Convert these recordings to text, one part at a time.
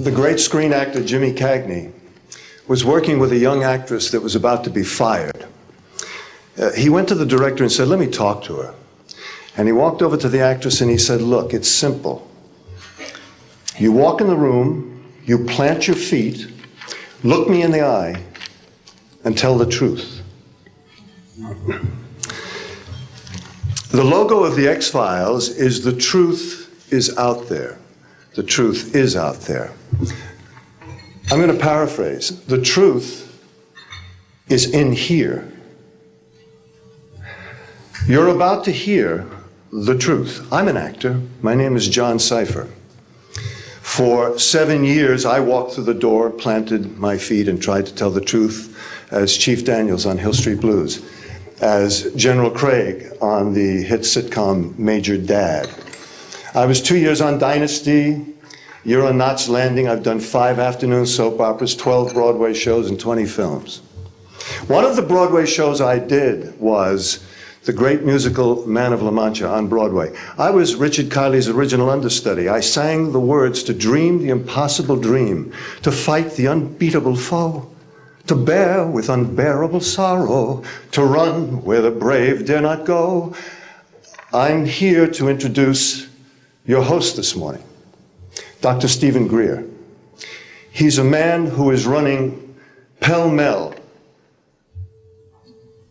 the great screen actor Jimmy Cagney was working with a young actress that was about to be fired. He went to the director and said, "Let me talk to her." And he walked over to the actress and he said, "Look, it's simple. You walk in the room, you plant your feet, look me in the eye, and tell the truth." The logo of the X-Files is "The truth is out there." The truth is out there. I'm going to paraphrase. The truth is in here. You're about to hear the truth. I'm an actor. My name is John Cipher. For 7 years, I walked through the door, planted my feet, and tried to tell the truth as Chief Daniels on Hill Street Blues, as General Craig on the hit sitcom Major Dad. I was 2 years on Dynasty. You're on Knots Landing. I've done 5 afternoon soap operas, 12 Broadway shows, and 20 films. One of the Broadway shows I did was the great musical Man of La Mancha on Broadway. I was Richard Kiley's original understudy. I sang the words to dream the impossible dream, to fight the unbeatable foe, to bear with unbearable sorrow, to run where the brave dare not go. I'm here to introduce your host this morning, Dr. Stephen Greer. He's a man who is running pell-mell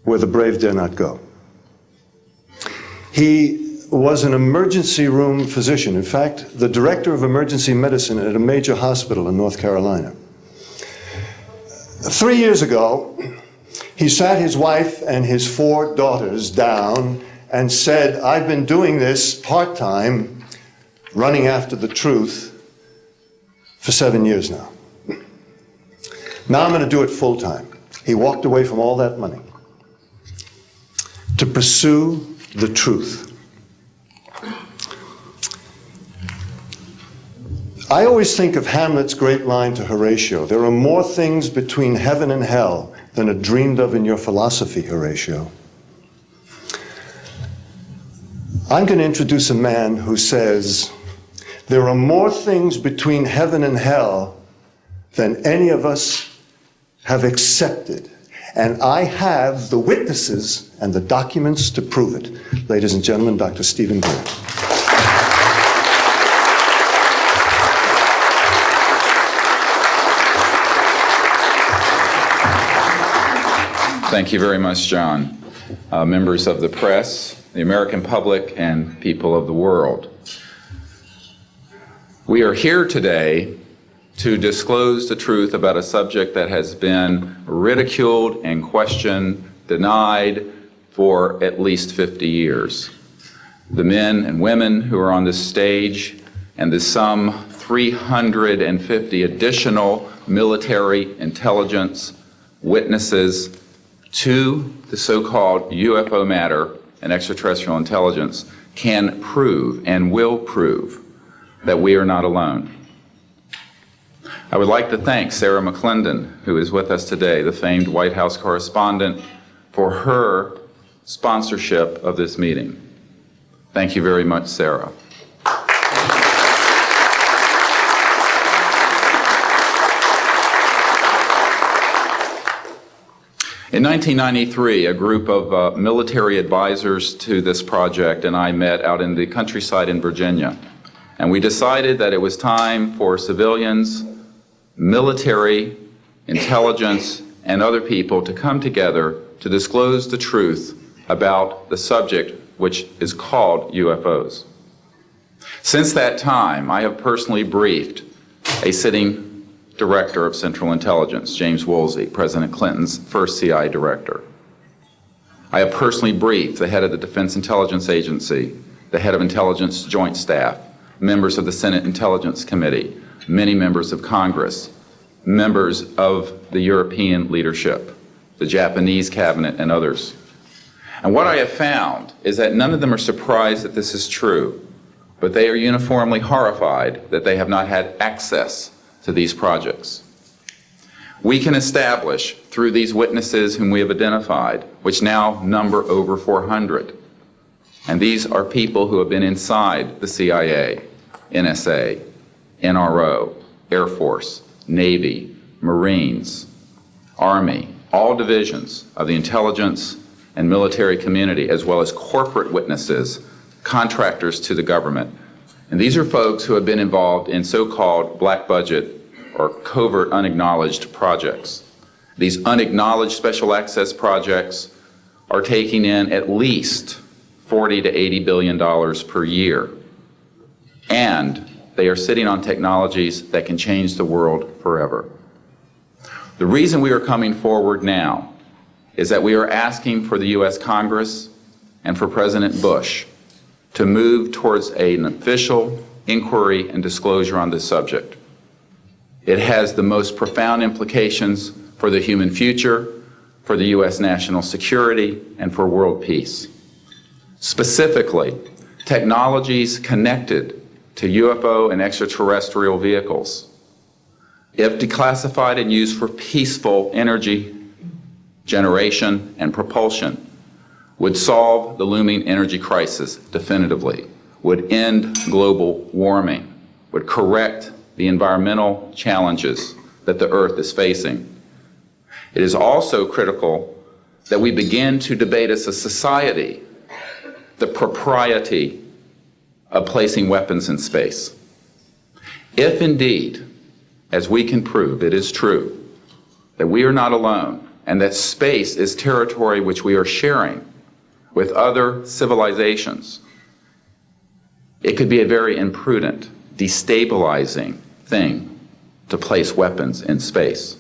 where the brave dare not go. He was an emergency room physician. In fact, the director of emergency medicine at a major hospital in North Carolina. 3 years ago, he sat his wife and his 4 daughters down and said, "I've been doing this part-time, running after the truth, for 7 years now. Now I'm going to do it full-time." He walked away from all that money to pursue the truth. I always think of Hamlet's great line to Horatio, "There are more things between heaven and hell than are dreamed of in your philosophy, Horatio." I'm going to introduce a man who says, there are more things between heaven and hell than any of us have accepted. And I have the witnesses and the documents to prove it. Ladies and gentlemen, Dr. Stephen Greer. Thank you very much, John. Members of the press, the American public, and people of the world. We are here today to disclose the truth about a subject that has been ridiculed and questioned, denied for at least 50 years. The men and women who are on this stage and the some 350 additional military intelligence witnesses to the so-called UFO matter and extraterrestrial intelligence can prove and will prove that we are not alone. I would like to thank Sarah McClendon, who is with us today, the famed White House correspondent, for her sponsorship of this meeting. Thank you very much, Sarah. In 1993, a group of military advisors to this project and I met out in the countryside in Virginia, and we decided that it was time for civilians, military, intelligence, and other people to come together to disclose the truth about the subject which is called UFOs. Since that time, I have personally briefed a sitting director of Central Intelligence, James Woolsey, President Clinton's first CI director. I have personally briefed the head of the Defense Intelligence Agency, the head of Intelligence Joint Staff, members of the Senate Intelligence Committee, many members of Congress, members of the European leadership, the Japanese cabinet, and others. And what I have found is that none of them are surprised that this is true, but they are uniformly horrified that they have not had access to these projects. We can establish through these witnesses whom we have identified, which now number over 400, and these are people who have been inside the CIA, NSA, NRO, Air Force, Navy, Marines, Army, all divisions of the intelligence and military community, as well as corporate witnesses, contractors to the government. And these are folks who have been involved in so-called black budget or covert unacknowledged projects. These unacknowledged special access projects are taking in at least $40 to $80 billion per year. And they are sitting on technologies that can change the world forever. The reason we are coming forward now is that we are asking for the U.S. Congress and for President Bush to move towards an official inquiry and disclosure on this subject. It has the most profound implications for the human future, for the U.S. national security, and for world peace. Specifically, technologies connected to UFO and extraterrestrial vehicles, if declassified and used for peaceful energy generation and propulsion, would solve the looming energy crisis definitively, would end global warming, would correct the environmental challenges that the Earth is facing. It is also critical that we begin to debate as a society the propriety of placing weapons in space. If indeed, as we can prove, it is true that we are not alone and that space is territory which we are sharing with other civilizations, it could be a very imprudent, destabilizing thing to place weapons in space.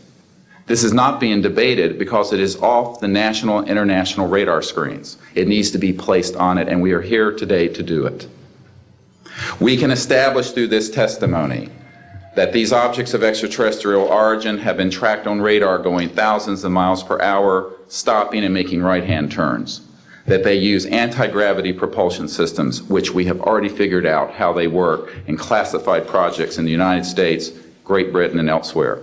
This is not being debated because it is off the national and international radar screens. It needs to be placed on it, and we are here today to do it. We can establish through this testimony that these objects of extraterrestrial origin have been tracked on radar going thousands of miles per hour, stopping and making right-hand turns, that they use anti-gravity propulsion systems, which we have already figured out how they work in classified projects in the United States, Great Britain, and elsewhere.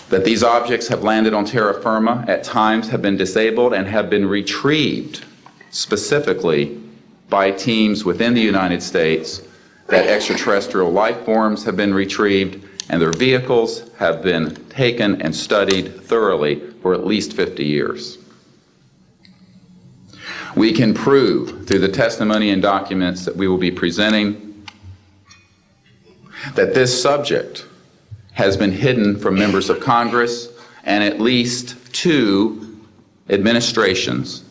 That these objects have landed on terra firma, at times have been disabled, and have been retrieved specifically by teams within the United States, that extraterrestrial life forms have been retrieved, and their vehicles have been taken and studied thoroughly for at least 50 years. We can prove through the testimony and documents that we will be presenting that this subject has been hidden from members of Congress and at least 2 administrations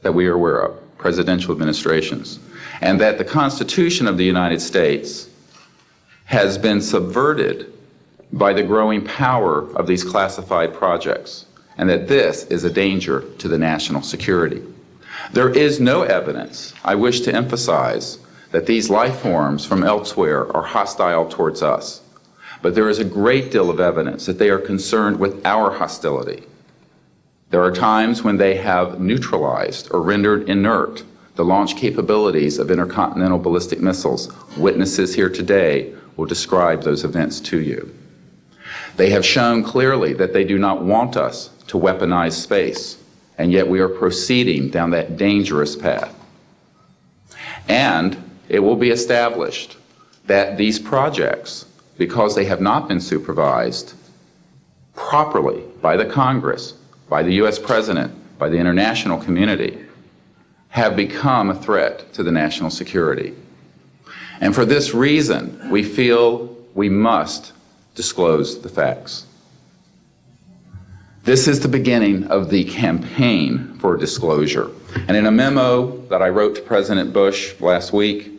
that we are aware of, presidential administrations, and that the Constitution of the United States has been subverted by the growing power of these classified projects, and that this is a danger to the national security. There is no evidence, I wish to emphasize, that these life forms from elsewhere are hostile towards us. But there is a great deal of evidence that they are concerned with our hostility. There are times when they have neutralized or rendered inert the launch capabilities of intercontinental ballistic missiles. Witnesses here today will describe those events to you. They have shown clearly that they do not want us to weaponize space, and yet we are proceeding down that dangerous path. And it will be established that these projects, because they have not been supervised properly by the Congress, by the U.S. President, by the international community, have become a threat to the national security. And for this reason, we feel we must disclose the facts. This is the beginning of the campaign for disclosure. And in a memo that I wrote to President Bush last week,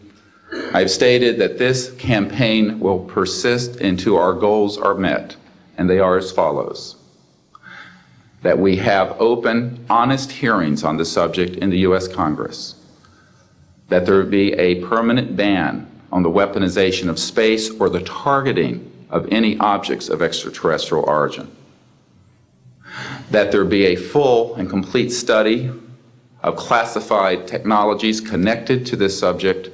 I've stated that this campaign will persist until our goals are met, and they are as follows: that we have open, honest hearings on the subject in the U.S. Congress, that there be a permanent ban on the weaponization of space or the targeting of any objects of extraterrestrial origin, that there be a full and complete study of classified technologies connected to this subject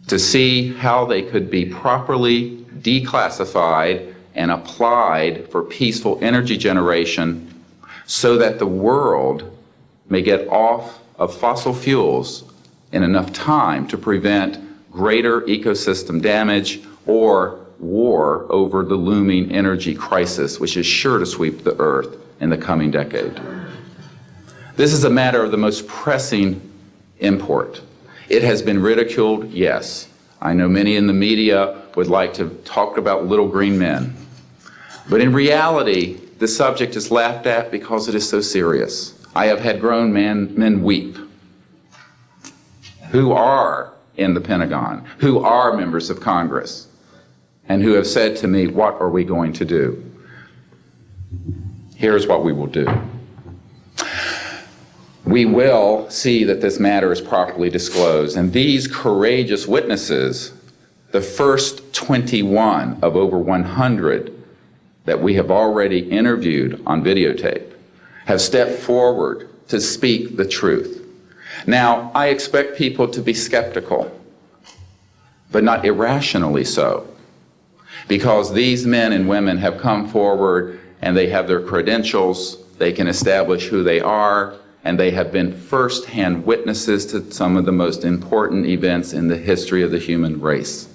to see how they could be properly declassified and applied for peaceful energy generation so that the world may get off of fossil fuels in enough time to prevent greater ecosystem damage or war over the looming energy crisis, which is sure to sweep the earth in the coming decade. This is a matter of the most pressing import. It has been ridiculed, yes. I know many in the media would like to talk about little green men. But in reality, the subject is laughed at because it is so serious. I have had grown men weep who are in the Pentagon, who are members of Congress, and who have said to me, what are we going to do? Here's what we will do. We will see that this matter is properly disclosed, and these courageous witnesses, the first 21 of over 100 that we have already interviewed on videotape, have stepped forward to speak the truth. Now, I expect people to be skeptical, but not irrationally so, because these men and women have come forward and they have their credentials, they can establish who they are, and they have been first-hand witnesses to some of the most important events in the history of the human race.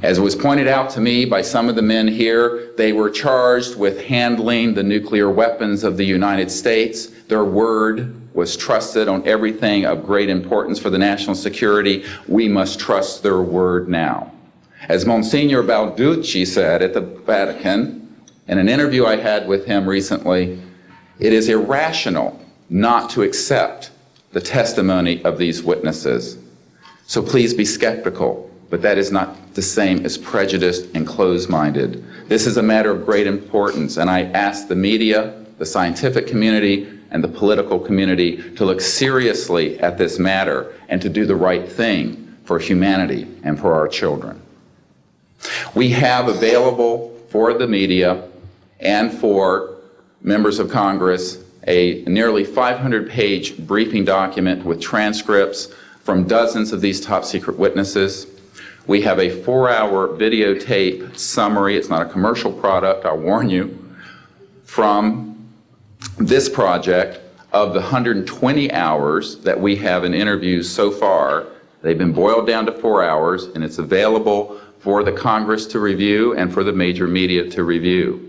As was pointed out to me by some of the men here, they were charged with handling the nuclear weapons of the United States. Their word was trusted on everything of great importance for the national security. We must trust their word now. As Monsignor Balducci said at the Vatican, in an interview I had with him recently, it is irrational not to accept the testimony of these witnesses. So please be skeptical, but that is not the same as prejudiced and closed-minded. This is a matter of great importance, and I ask the media, the scientific community, and the political community to look seriously at this matter and to do the right thing for humanity and for our children. We have available for the media and for members of Congress a nearly 500-page briefing document with transcripts from dozens of these top-secret witnesses. We have a 4-hour videotape summary. It's not a commercial product, I'll warn you, from this project of the 120 hours that we have in interviews so far. They've been boiled down to 4 hours, and it's available for the Congress to review and for the major media to review.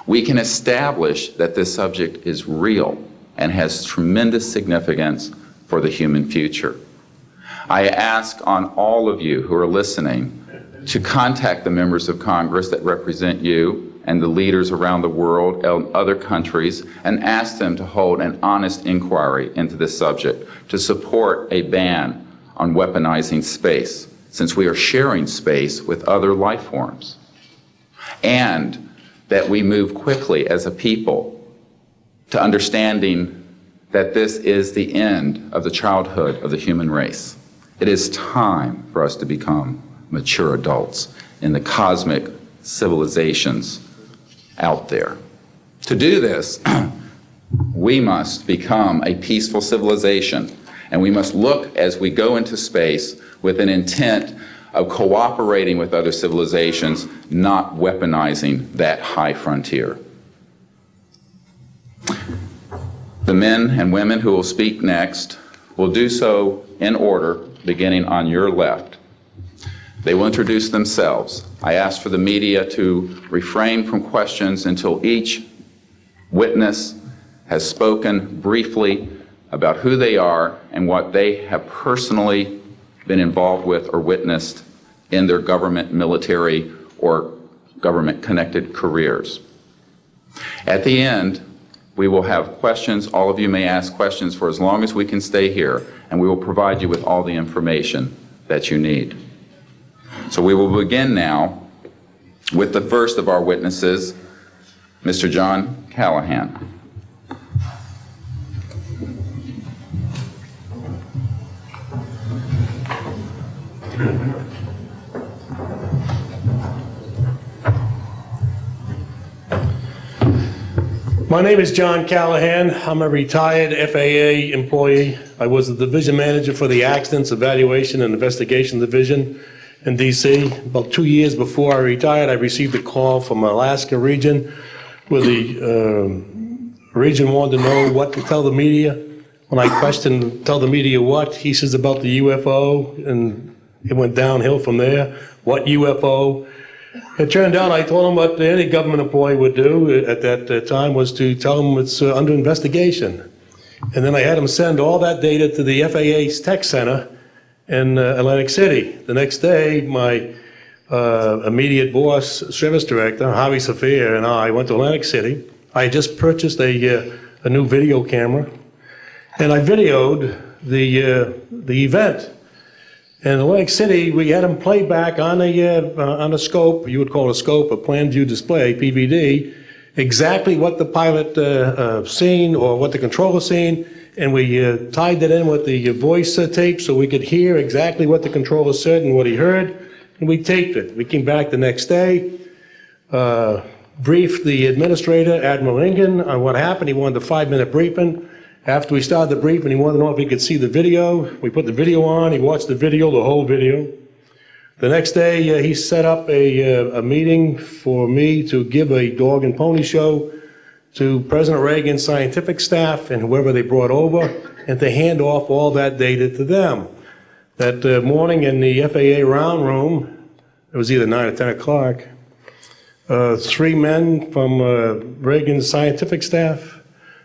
We can establish that this subject is real and has tremendous significance for the human future. I ask on all of you who are listening to contact the members of Congress that represent you and the leaders around the world and other countries and ask them to hold an honest inquiry into this subject to support a ban on weaponizing space, since we are sharing space with other life forms, and that we move quickly as a people to understanding that this is the end of the childhood of the human race. It is time for us to become mature adults in the cosmic civilizations out there. To do this, we must become a peaceful civilization, and we must look as we go into space with an intent of cooperating with other civilizations, not weaponizing that high frontier. The men and women who will speak next will do so in order, beginning on your left. They will introduce themselves. I ask for the media to refrain from questions until each witness has spoken briefly about who they are and what they have personally been involved with or witnessed in their government, military, or government-connected careers. At the end, we will have questions. All of you may ask questions for as long as we can stay here, and we will provide you with all the information that you need. So we will begin now with the first of our witnesses, Mr. John Callahan. My name is John Callahan. I'm a retired FAA employee. I was the division manager for the Accidents Evaluation and Investigation Division in D.C. About 2 years before I retired, I received a call from Alaska region where the region wanted to know what to tell the media. When I questioned, tell the media what, he says about the UFO, and it went downhill from there. What UFO? It turned out I told him what any government employee would do at that time was to tell him it's under investigation. And then I had him send all that data to the FAA's tech center in Atlantic City. The next day, my immediate boss, service director, Javi Safir, and I went to Atlantic City. I had just purchased a new video camera, and I videoed the event. In Atlantic City, we had them play back on a scope, you would call it a scope, a plan view display, PVD, exactly what the pilot seen or what the controller seen, and we tied that in with the voice tape so we could hear exactly what the controller said and what he heard, and we taped it. We came back the next day, briefed the administrator, Admiral Ingen, on what happened. He wanted a 5-minute briefing. After we started the briefing, he wanted to know if he could see the video. We put the video on. He watched the video, the whole video. The next day, he set up a meeting for me to give a dog and pony show to President Reagan's scientific staff and whoever they brought over, and to hand off all that data to them. That morning in the FAA round room, it was either 9 or 10 o'clock, 3 men from Reagan's scientific staff,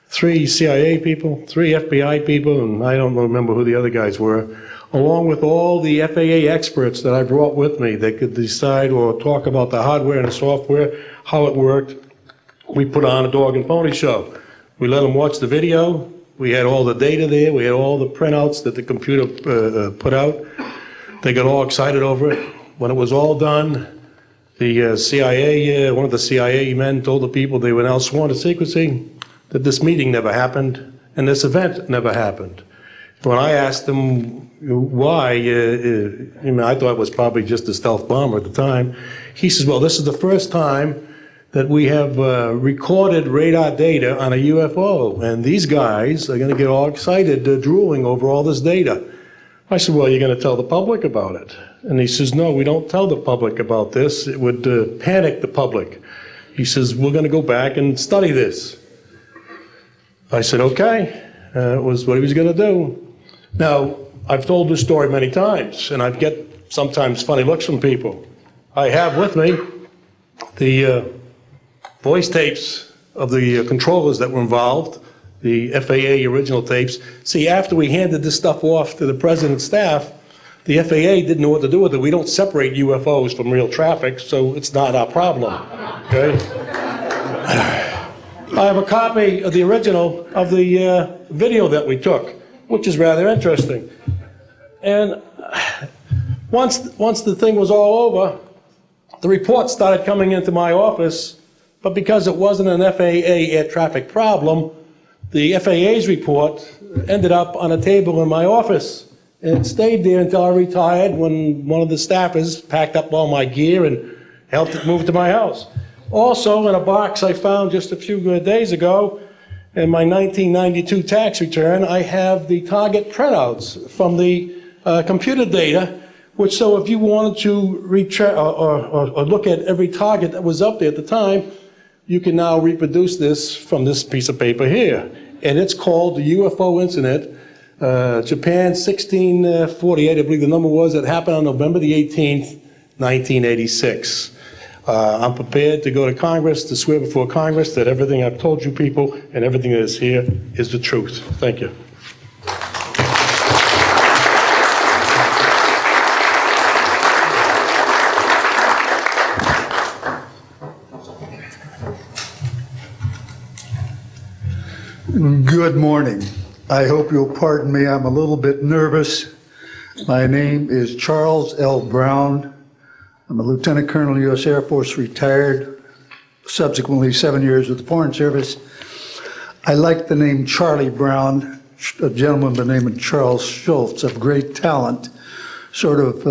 3 CIA people, 3 FBI people, and I don't remember who the other guys were, along with all the FAA experts that I brought with me that could decide or talk about the hardware and the software, how it worked. We put on a dog and pony show. We let them watch the video. We had all the data there. We had all the printouts that the computer put out. They got all excited over it. When it was all done, the CIA, one of the CIA men told the people they were now sworn to secrecy, that this meeting never happened and this event never happened. When I asked him why, I thought it was probably just a stealth bomber at the time. He says, well, this is the first time that we have recorded radar data on a UFO, and these guys are going to get all excited, drooling over all this data. I said, well, you're going to tell the public about it? And he says, no, we don't tell the public about this. It would panic the public. He says, we're going to go back and study this. I said, okay. It was what he was going to do. Now, I've told this story many times, and I get sometimes funny looks from people. I have with me the voice tapes of the controllers that were involved, the FAA original tapes. See, after we handed this stuff off to the president's staff, the FAA didn't know what to do with it. We don't separate UFOs from real traffic, so it's not our problem, okay? I have a copy of the original of the video that we took, which is rather interesting. And once the thing was all over, the reports started coming into my office, but because it wasn't an FAA air traffic problem, the FAA's report ended up on a table in my office. And it stayed there until I retired, when one of the staffers packed up all my gear and helped it move to my house. Also, in a box I found just a few days ago, in my 1992 tax return, I have the target printouts from the computer data, which, so if you wanted to or look at every target that was up there at the time, you can now reproduce this from this piece of paper here. And it's called the UFO incident, Japan 1648, I believe the number was. It happened on November the 18th, 1986. I'm prepared to go to Congress, to swear before Congress that everything I've told you people and everything that is here is the truth. Thank you. Good morning. I hope you'll pardon me. I'm a little bit nervous. My name is Charles L. Brown. I'm a Lieutenant Colonel, U.S. Air Force, retired, subsequently 7 years with the Foreign Service. I like the name Charlie Brown. A gentleman by the name of Charles Schultz, of great talent, sort of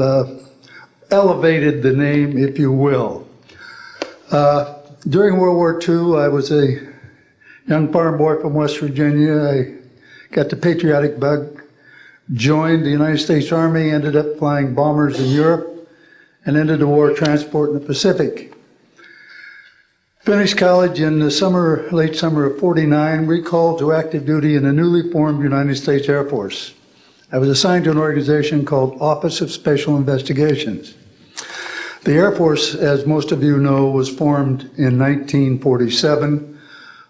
elevated the name, if you will. During World War II, I was a young farm boy from West Virginia. I got the patriotic bug, joined the United States Army, ended up flying bombers in Europe, and ended the war transport in the Pacific. Finished college in the summer, late summer of '49, recalled to active duty in the newly formed United States Air Force. I was assigned to an organization called Office of Special Investigations. The Air Force, as most of you know, was formed in 1947.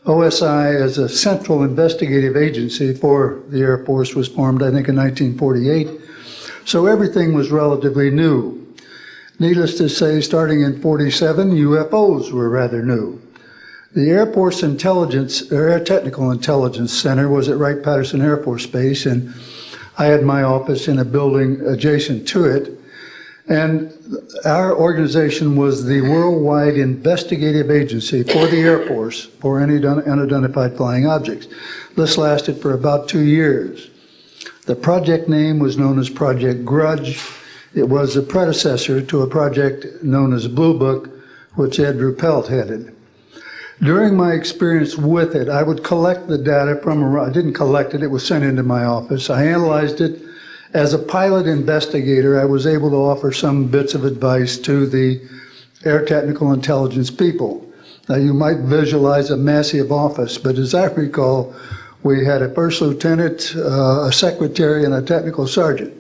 OSI, as a central investigative agency for the Air Force, was formed, I think, in 1948. So everything was relatively new. Needless to say, starting in 47, UFOs were rather new. The Air Force Intelligence, or Air Technical Intelligence Center was at Wright-Patterson Air Force Base, and I had my office in a building adjacent to it. And our organization was the worldwide investigative agency for the Air Force for any unidentified flying objects. This lasted for about 2 years. The project name was known as Project Grudge. It was a predecessor to a project known as Blue Book, which Ed Ruppelt headed. During my experience with it, I would collect the data from, I didn't collect it, it was sent into my office. I analyzed it. As a pilot investigator, I was able to offer some bits of advice to the Air Technical Intelligence people. Now, you might visualize a massive office, but as I recall, we had a first lieutenant, a secretary, and a technical sergeant.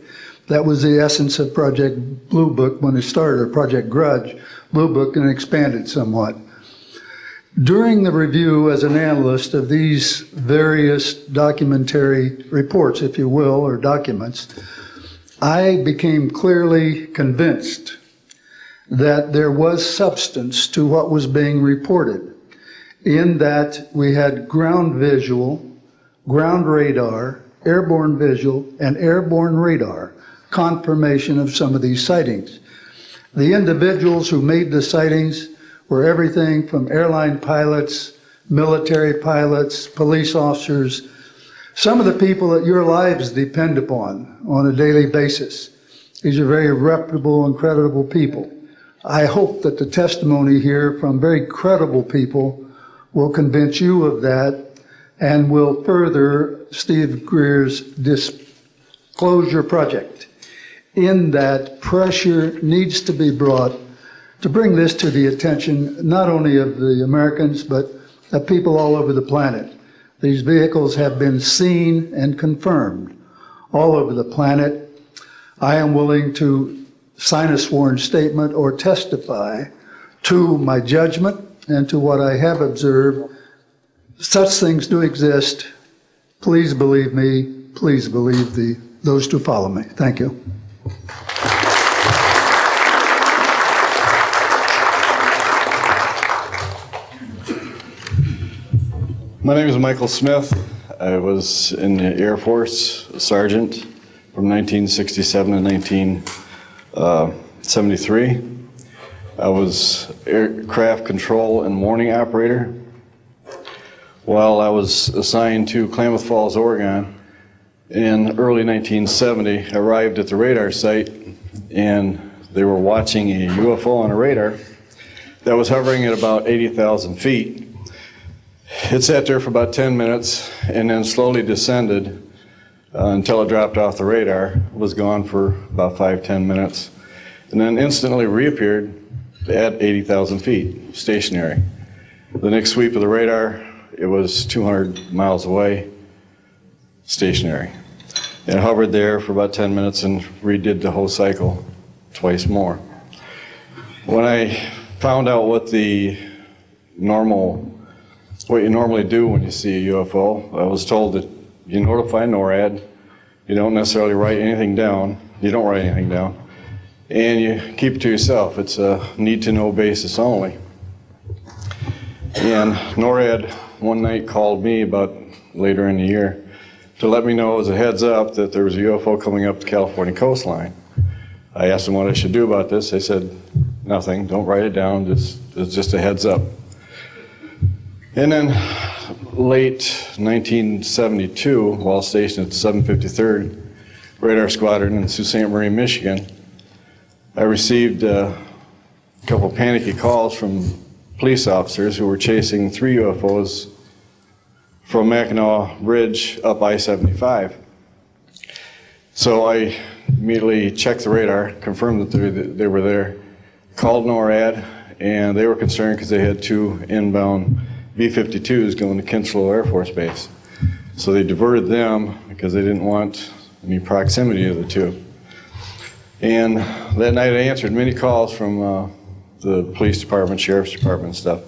That was the essence of Project Blue Book when it started, or Project Grudge. Blue Book, and expanded somewhat. During the review as an analyst of these various documentary reports, if you will, or documents, I became clearly convinced that there was substance to what was being reported, in that we had ground visual, ground radar, airborne visual, and airborne radar confirmation of some of these sightings. The individuals who made the sightings were everything from airline pilots, military pilots, police officers, some of the people that your lives depend upon on a daily basis. These are very reputable and credible people. I hope that the testimony here from very credible people will convince you of that and will further Steve Greer's disclosure project, in that pressure needs to be brought to bring this to the attention not only of the Americans, but of people all over the planet. These vehicles have been seen and confirmed all over the planet. I am willing to sign a sworn statement or testify to my judgment and to what I have observed. Such things do exist. Please believe me. Please believe those who follow me. Thank you. My name is Michael Smith. I was in the Air Force, a sergeant from 1967 to 1973. I was aircraft control and warning operator. While I was assigned to Klamath Falls, Oregon, in early 1970, I arrived at the radar site and they were watching a UFO on a radar that was hovering at about 80,000 feet. It sat there for about 10 minutes and then slowly descended until it dropped off the radar. It was gone for about 5-10 minutes and then instantly reappeared at 80,000 feet, stationary. The next sweep of the radar, it was 200 miles away, stationary. It hovered there for about 10 minutes and redid the whole cycle twice more. When I found out what you normally do when you see a UFO, I was told that you notify NORAD, you don't necessarily write anything down, you don't write anything down, and you keep it to yourself. It's a need-to-know basis only. And NORAD one night called me about later in the year to let me know as a heads up that there was a UFO coming up the California coastline. I asked them what I should do about this. They said, nothing, don't write it down, it's just a heads up. And then late 1972, while stationed at the 753rd Radar Squadron in Sault Ste. Marie, Michigan, I received a couple panicky calls from police officers who were chasing 3 UFOs from Mackinac Bridge up I-75. So I immediately checked the radar, confirmed that they were there, called NORAD, and they were concerned because they had 2 inbound B-52s going to Kinslow Air Force Base. So they diverted them because they didn't want any proximity of the 2. And that night I answered many calls from the police department, sheriff's department and stuff.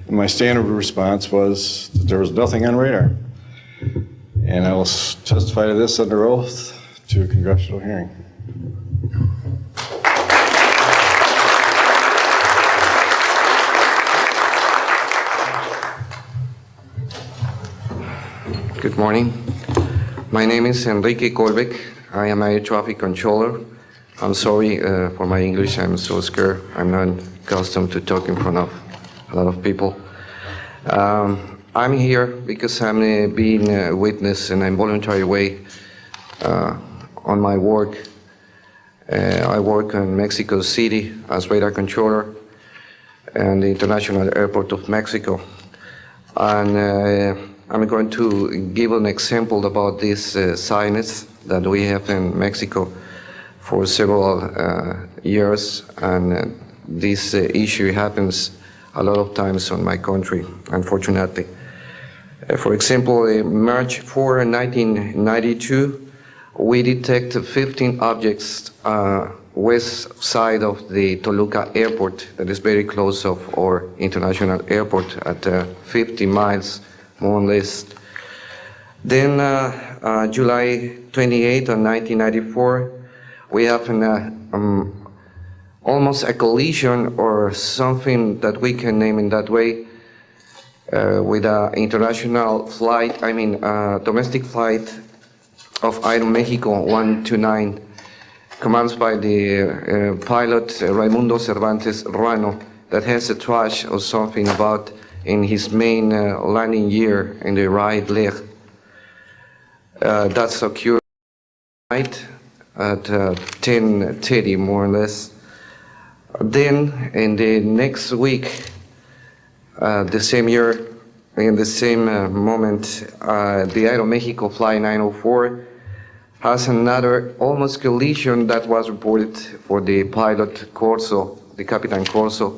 And my standard response was that there was nothing on radar. And I will testify to this under oath to a congressional hearing. Good morning. My name is Enrique Colbeck. I am air traffic controller. I'm sorry for my English. I'm so scared. I'm not accustomed to talk in front of a lot of people. I'm here because I'm being a witness in an involuntary way on my work. I work in Mexico City as radar controller and the International Airport of Mexico. And I'm going to give an example about this science that we have in Mexico for several years, and this issue happens a lot of times on my country, unfortunately. For example, in March 4, 1992, we detected 15 objects west side of the Toluca airport, that is very close of our international airport at 50 miles, more or less. Then July 28 of 1994, we have almost a collision or something that we can name in that way with an international flight, domestic flight of Aeromexico 129, commanded by the pilot Raimundo Cervantes Ruano, that has a trash or something about in his main landing gear in the right leg. That's occurred tonight at 10:30, more or less. Then in the next week, the same year, in the same moment, the Aeromexico Flight 904 has another almost collision that was reported for the pilot Corso, the Capitan Corso,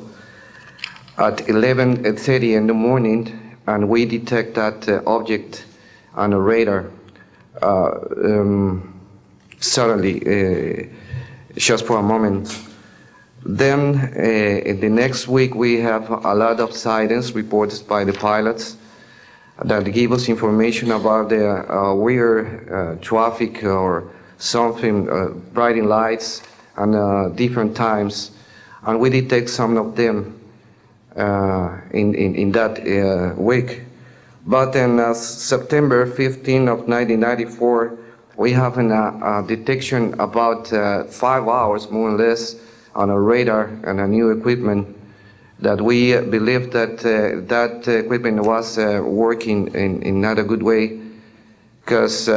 at 11:30 in the morning, and we detect that object on the radar suddenly, just for a moment. Then in the next week we have a lot of sightings reported by the pilots that give us information about the weird traffic or something, bright lights and different times, and we detect some of them in that week. But in September 15 of 1994, we have a detection about 5 hours, more or less, on a radar and a new equipment that we believe that that equipment was working in not a good way, because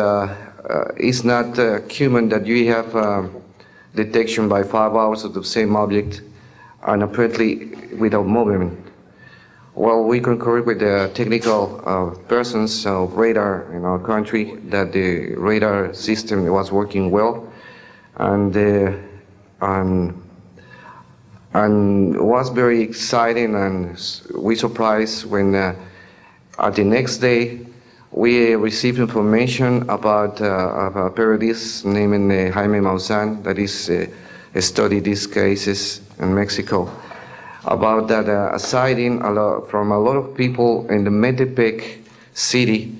it's not common that you have detection by 5 hours of the same object and apparently without movement. Well, we concur with the technical persons of radar in our country that the radar system was working well, and was very exciting, and we surprised when at the next day we received information about a periodist named Jaime Maussan that is studied these cases in Mexico, about that a sighting from a lot of people in the Metepec city.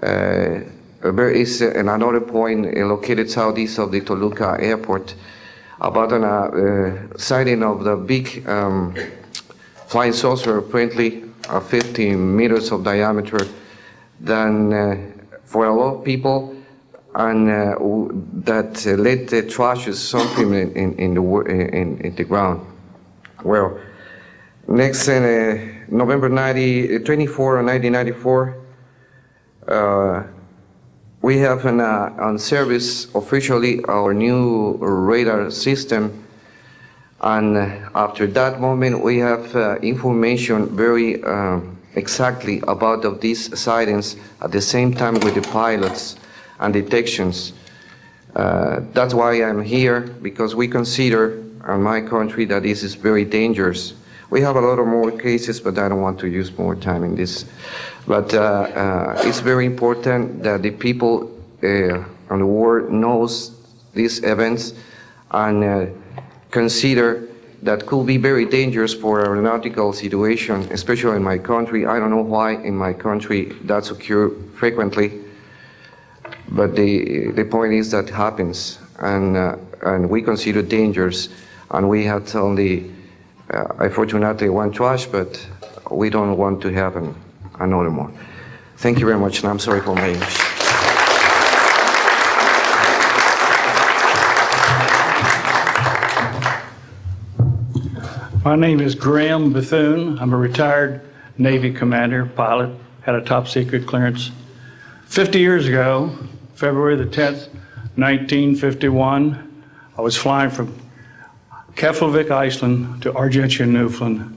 There is another point located southeast of the Toluca airport, about a sighting of the big flying saucer, apparently 50 meters of diameter, then for a lot of people, and that led the trash or something in the ground. Well, next, November 24, 1994, we have on service officially our new radar system, and after that moment we have information very exactly about of these sightings at the same time with the pilots and detections. That's why I'm here, because we consider in my country that this is very dangerous. We have a lot of more cases, but I don't want to use more time in this. But it's very important that the people on the world knows these events and consider that could be very dangerous for aeronautical situation, especially in my country. I don't know why in my country that's occur frequently, but the point is that happens, and we consider dangerous, and we had only, unfortunately, one trash, but we don't want to have another more. Thank you very much, and I'm sorry for my English. My name is Graham Bethune. I'm a retired Navy commander, pilot, had a top secret clearance. 50 years ago, February the 10th, 1951, I was flying from Keflavik, Iceland to Argentia, Newfoundland.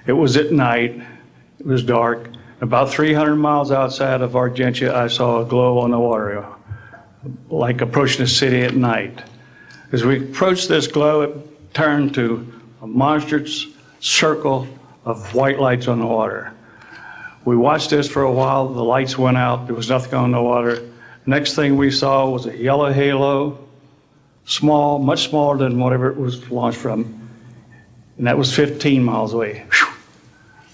It was at night, it was dark. About 300 miles outside of Argentia, I saw a glow on the water, like approaching the city at night. As we approached this glow, it turned to a monstrous circle of white lights on the water. We watched this for a while, the lights went out, there was nothing on the water. Next thing we saw was a yellow halo, small, much smaller than whatever it was launched from, and that was 15 miles away,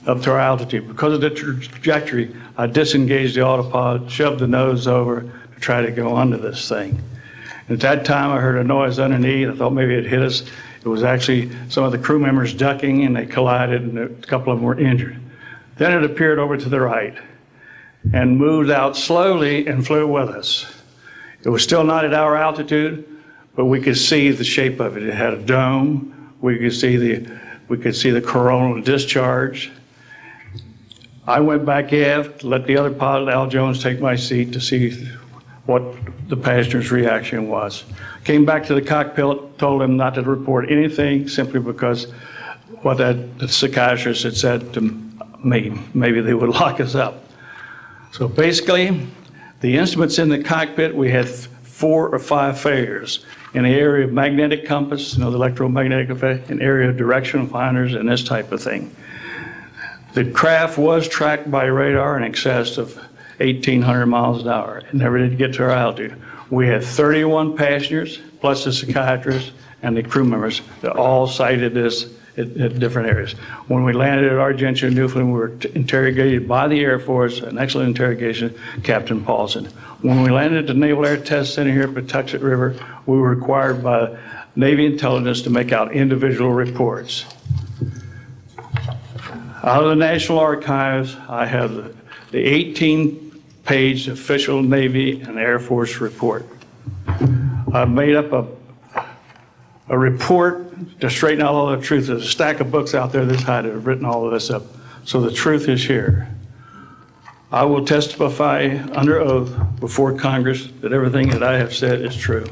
up to our altitude. Because of the trajectory, I disengaged the autopilot, shoved the nose over to try to go under this thing. And at that time, I heard a noise underneath. I thought maybe it hit us. It was actually some of the crew members ducking, and they collided, and a couple of them were injured. Then it appeared over to the right and moved out slowly and flew with us. It was still not at our altitude, but we could see the shape of it. It had a dome. We could see the coronal discharge. I went back aft, let the other pilot, Al Jones, take my seat to see what the passenger's reaction was. Came back to the cockpit, told him not to report anything simply because what the psychiatrist had said to me, maybe they would lock us up. So basically, the instruments in the cockpit, we had 4 or 5 failures. In the area of magnetic compass, the electromagnetic effect, in area of directional finders, and this type of thing. The craft was tracked by radar in excess of 1,800 miles an hour. It never did get to our altitude. We had 31 passengers, plus the psychiatrist and the crew members that all cited this at different areas. When we landed at Argentia, Newfoundland, we were interrogated by the Air Force, an excellent interrogation, Captain Paulson. When we landed at the Naval Air Test Center here at Patuxent River, we were required by Navy intelligence to make out individual reports. Out of the National Archives, I have the 18-page official Navy and Air Force report. I've made up a report to straighten out all the truth. There's a stack of books out there this high that have written all of this up. So the truth is here. I will testify under oath before Congress that everything that I have said is true.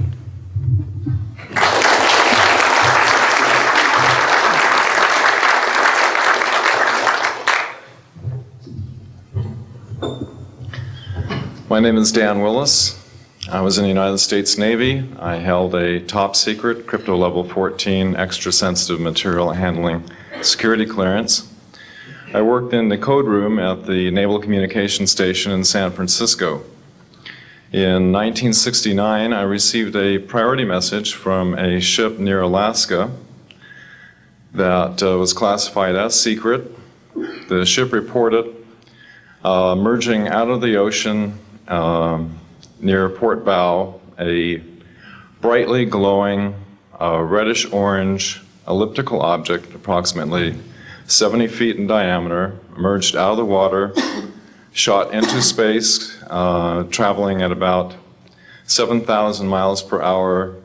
My name is Dan Willis. I was in the United States Navy. I held a top secret crypto level 14 extra sensitive material handling security clearance. I worked in the code room at the Naval Communications Station in San Francisco. In 1969, I received a priority message from a ship near Alaska that was classified as secret. The ship reported emerging out of the ocean near Port Bow, a brightly glowing reddish-orange elliptical object, approximately 70 feet in diameter, emerged out of the water, shot into space, traveling at about 7,000 miles per hour.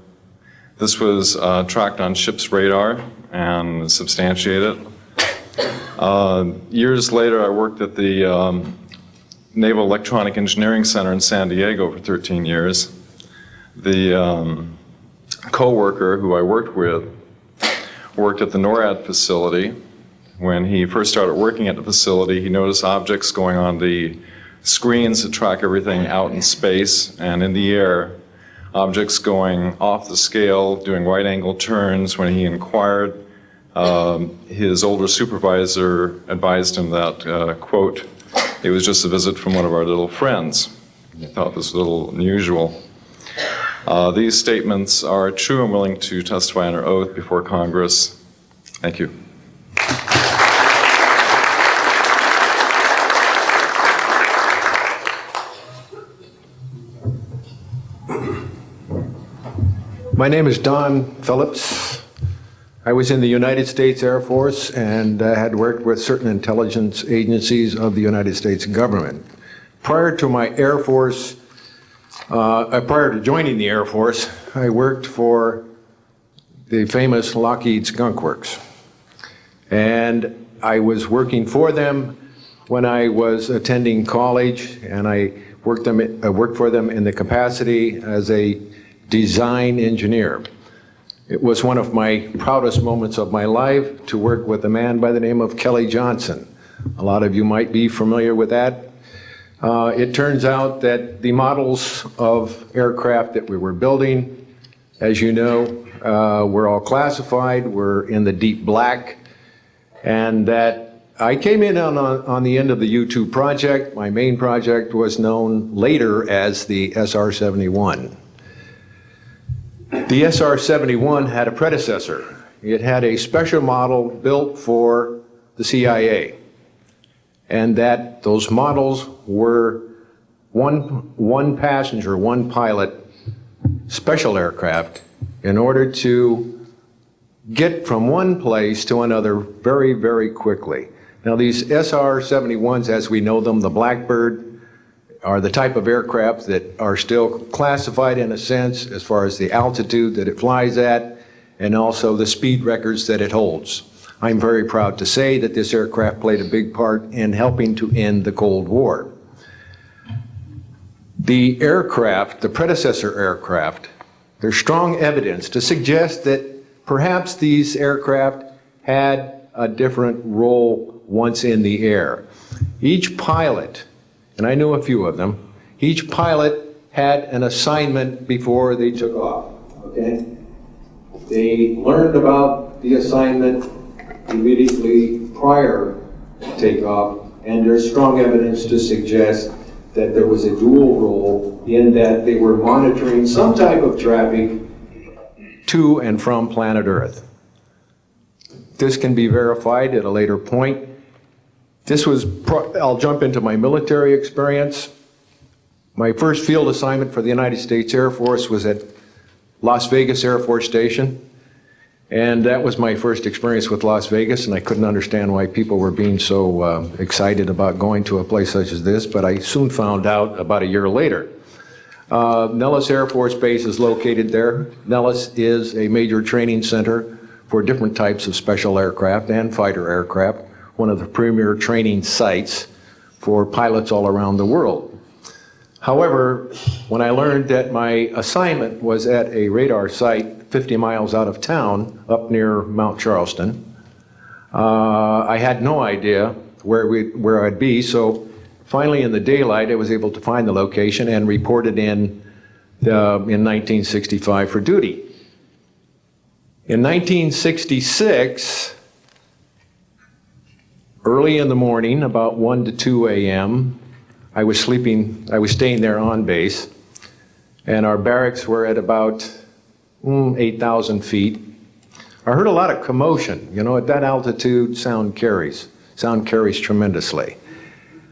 This was tracked on ship's radar and substantiated. Years later, I worked at the Naval Electronic Engineering Center in San Diego for 13 years. The co-worker who I worked with worked at the NORAD facility. When he first started working at the facility, he noticed objects going on the screens that track everything out in space and in the air, objects going off the scale, doing right-angle turns. When he inquired, his older supervisor advised him that, quote, it was just a visit from one of our little friends. He thought this was a little unusual. These statements are true and willing to testify under oath before Congress. Thank you. My name is Don Phillips. I was in the United States Air Force and had worked with certain intelligence agencies of the United States government. Prior to my Air Force, prior to joining the Air Force, I worked for the famous Lockheed Skunk Works. And I was working for them when I was attending college, and I worked for them in the capacity as a design engineer. It was one of my proudest moments of my life to work with a man by the name of Kelly Johnson. A lot of you might be familiar with that. It turns out that the models of aircraft that we were building, as you know, were all classified, were in the deep black, and that I came in on the end of the U-2 project. My main project was known later as the SR-71. The SR-71 had a predecessor. It had a special model built for the CIA, and that those models were one passenger, one pilot special aircraft in order to get from one place to another very, very quickly. Now these SR-71s, as we know them, the Blackbird, are the type of aircraft that are still classified in a sense as far as the altitude that it flies at and also the speed records that it holds. I'm very proud to say that this aircraft played a big part in helping to end the Cold War. The aircraft, the predecessor aircraft, there's strong evidence to suggest that perhaps these aircraft had a different role once in the air. Each pilot, and I knew a few of them, each pilot had an assignment before they took off, okay? They learned about the assignment immediately prior to takeoff, and there's strong evidence to suggest that there was a dual role in that they were monitoring some type of traffic to and from planet Earth. This can be verified at a later point. This was, I'll jump into my military experience. My first field assignment for the United States Air Force was at Las Vegas Air Force Station. And that was my first experience with Las Vegas, and I couldn't understand why people were being so excited about going to a place such as this, but I soon found out about a year later. Nellis Air Force Base is located there. Nellis is a major training center for different types of special aircraft and fighter aircraft, one of the premier training sites for pilots all around the world. However, when I learned that my assignment was at a radar site 50 miles out of town, up near Mount Charleston, I had no idea where I'd be, so finally in the daylight I was able to find the location and reported in 1965 for duty. In 1966, early in the morning, about 1 to 2 a.m., I was staying there on base, and our barracks were at about 8,000 feet. I heard a lot of commotion. You know, at that altitude, sound carries tremendously.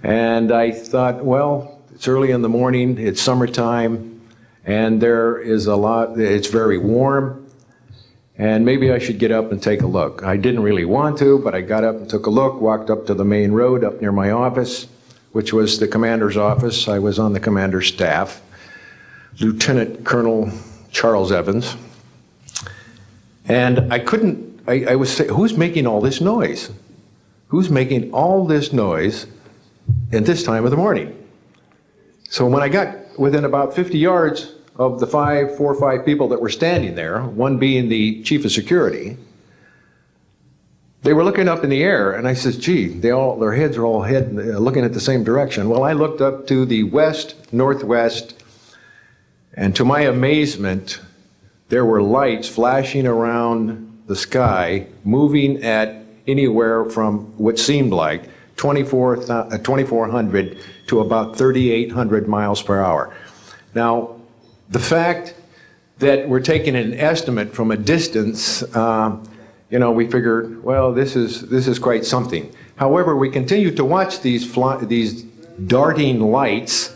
And I thought, well, it's early in the morning, it's summertime, and there is a lot, it's very warm, and maybe I should get up and take a look. I didn't really want to, but I got up and took a look, walked up to the main road up near my office, which was the commander's office. I was on the commander's staff, Lieutenant Colonel Charles Evans. And I was saying, who's making all this noise? Who's making all this noise at this time of the morning? So when I got within about 50 yards of the 4 or 5 people that were standing there, one being the chief of security, they were looking up in the air, and I said, gee, their heads are all looking at the same direction. Well, I looked up to the west, northwest, and to my amazement, there were lights flashing around the sky, moving at anywhere from what seemed like 2,400 to about 3,800 miles per hour. Now, the fact that we're taking an estimate from a distance, you know, we figured, well, this is quite something. However, we continued to watch these darting lights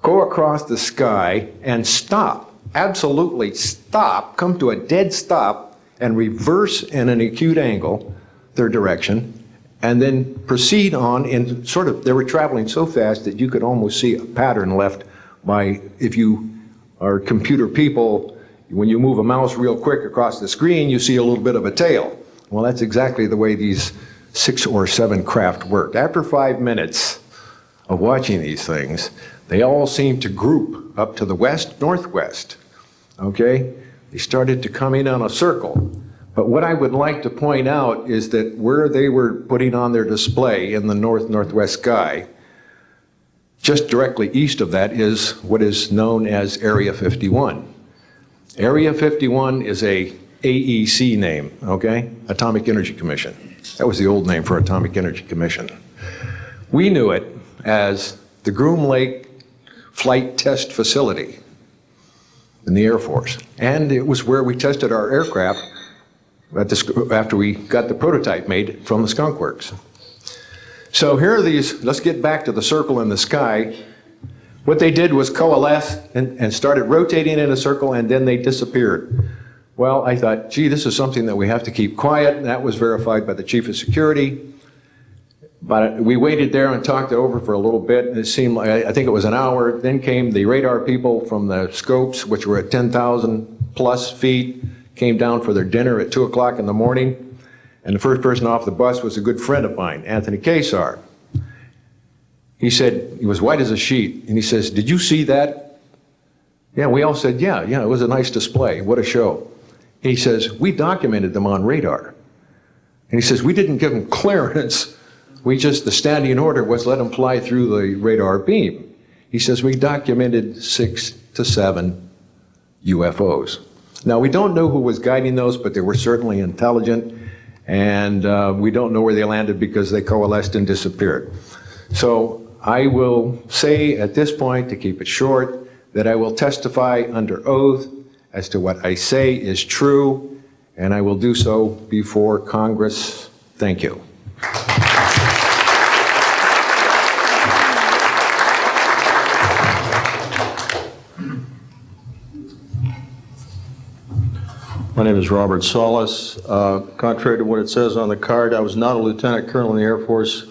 go across the sky and stop, absolutely stop, come to a dead stop, and reverse in an acute angle their direction, and then proceed on in sort of, they were traveling so fast that you could almost see a pattern left by, if you are computer people, when you move a mouse real quick across the screen, you see a little bit of a tail. Well, that's exactly the way these 6 or 7 craft worked. After 5 minutes of watching these things, they all seemed to group up to the west, northwest, okay? They started to come in on a circle. But what I would like to point out is that where they were putting on their display in the north-northwest sky, just directly east of that is what is known as Area 51. Area 51 is a AEC name, okay? Atomic Energy Commission. That was the old name for Atomic Energy Commission. We knew it as the Groom Lake Flight Test Facility in the Air Force. And it was where we tested our aircraft after we got the prototype made from the Skunk Works. So here are these, let's get back to the circle in the sky. What they did was coalesce and started rotating in a circle, and then they disappeared. Well, I thought, gee, this is something that we have to keep quiet, and that was verified by the Chief of Security. But we waited there and talked it over for a little bit, and it seemed like, I think it was an hour. Then came the radar people from the scopes, which were at 10,000 plus feet, came down for their dinner at 2 o'clock in the morning. And the first person off the bus was a good friend of mine, Anthony Kesar. He said, he was white as a sheet, and he says, did you see that? Yeah, we all said, yeah, it was a nice display, what a show. He says, we documented them on radar. And he says, we didn't give them clearance, the standing order was let them fly through the radar beam. He says, we documented 6 to 7 UFOs. Now, we don't know who was guiding those, but they were certainly intelligent, and we don't know where they landed because they coalesced and disappeared. So I will say at this point, to keep it short, that I will testify under oath as to what I say is true, and I will do so before Congress. Thank you. My name is Robert Solis. Contrary to what it says on the card, I was not a lieutenant colonel in the Air Force.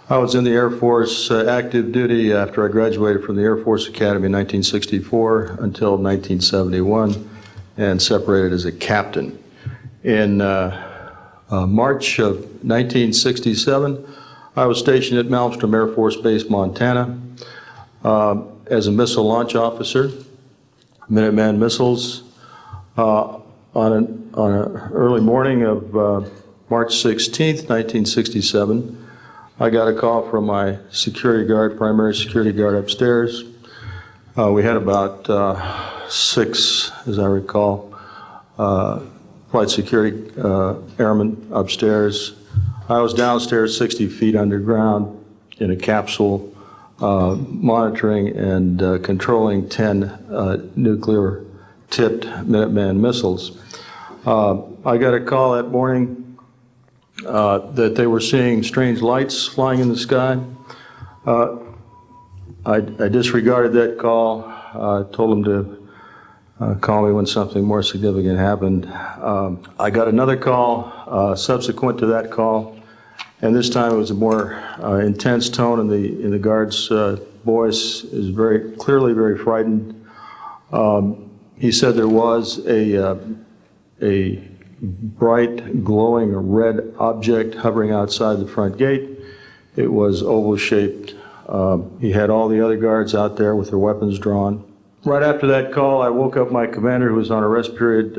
I was in the Air Force active duty after I graduated from the Air Force Academy in 1964 until 1971 and separated as a captain. In March of 1967, I was stationed at Malmstrom Air Force Base, Montana, as a missile launch officer, Minuteman missiles. On an early morning of March 16th, 1967, I got a call from my security guard, primary security guard upstairs. We had about 6, as I recall, flight security airmen upstairs. I was downstairs 60 feet underground in a capsule monitoring and controlling 10 nuclear-tipped Minuteman missiles. I got a call that morning that they were seeing strange lights flying in the sky. I disregarded that call, told them to call me when something more significant happened. I got another call subsequent to that call, and this time it was a more intense tone in the guard's voice. It was very clearly very frightened. He said there was a bright, glowing red object hovering outside the front gate. It was oval-shaped. He had all the other guards out there with their weapons drawn. Right after that call, I woke up my commander, who was on a rest period,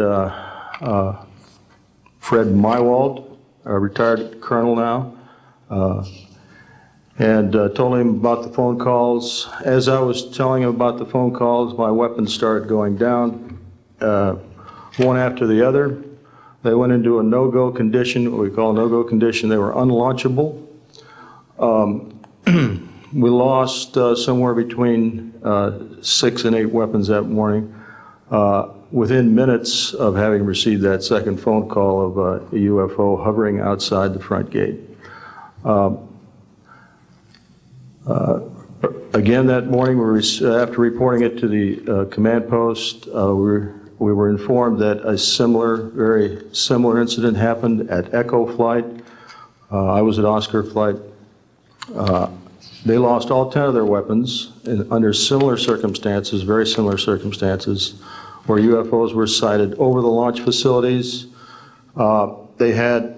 Fred Mywald, a retired colonel now, and told him about the phone calls. As I was telling him about the phone calls, my weapons started going down, one after the other. They went into a no-go condition, what we call a no-go condition. They were unlaunchable. We lost somewhere between 6 and 8 weapons that morning. within minutes of having received that second phone call of a UFO hovering outside the front gate. Again, that morning, after reporting it to the command post, we were informed that a very similar incident happened at Echo Flight. I was at Oscar Flight. They lost all 10 of their weapons under similar circumstances, very similar circumstances, where UFOs were sighted over the launch facilities. They had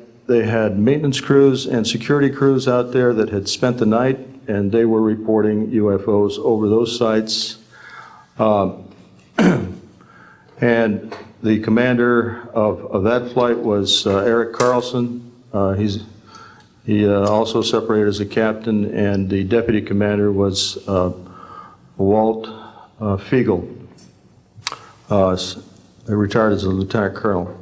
maintenance crews and security crews out there that had spent the night, and they were reporting UFOs over those sites. And the commander of that flight was Eric Carlson. He also separated as a captain, and the deputy commander was Walt Fiegel, retired as a lieutenant colonel.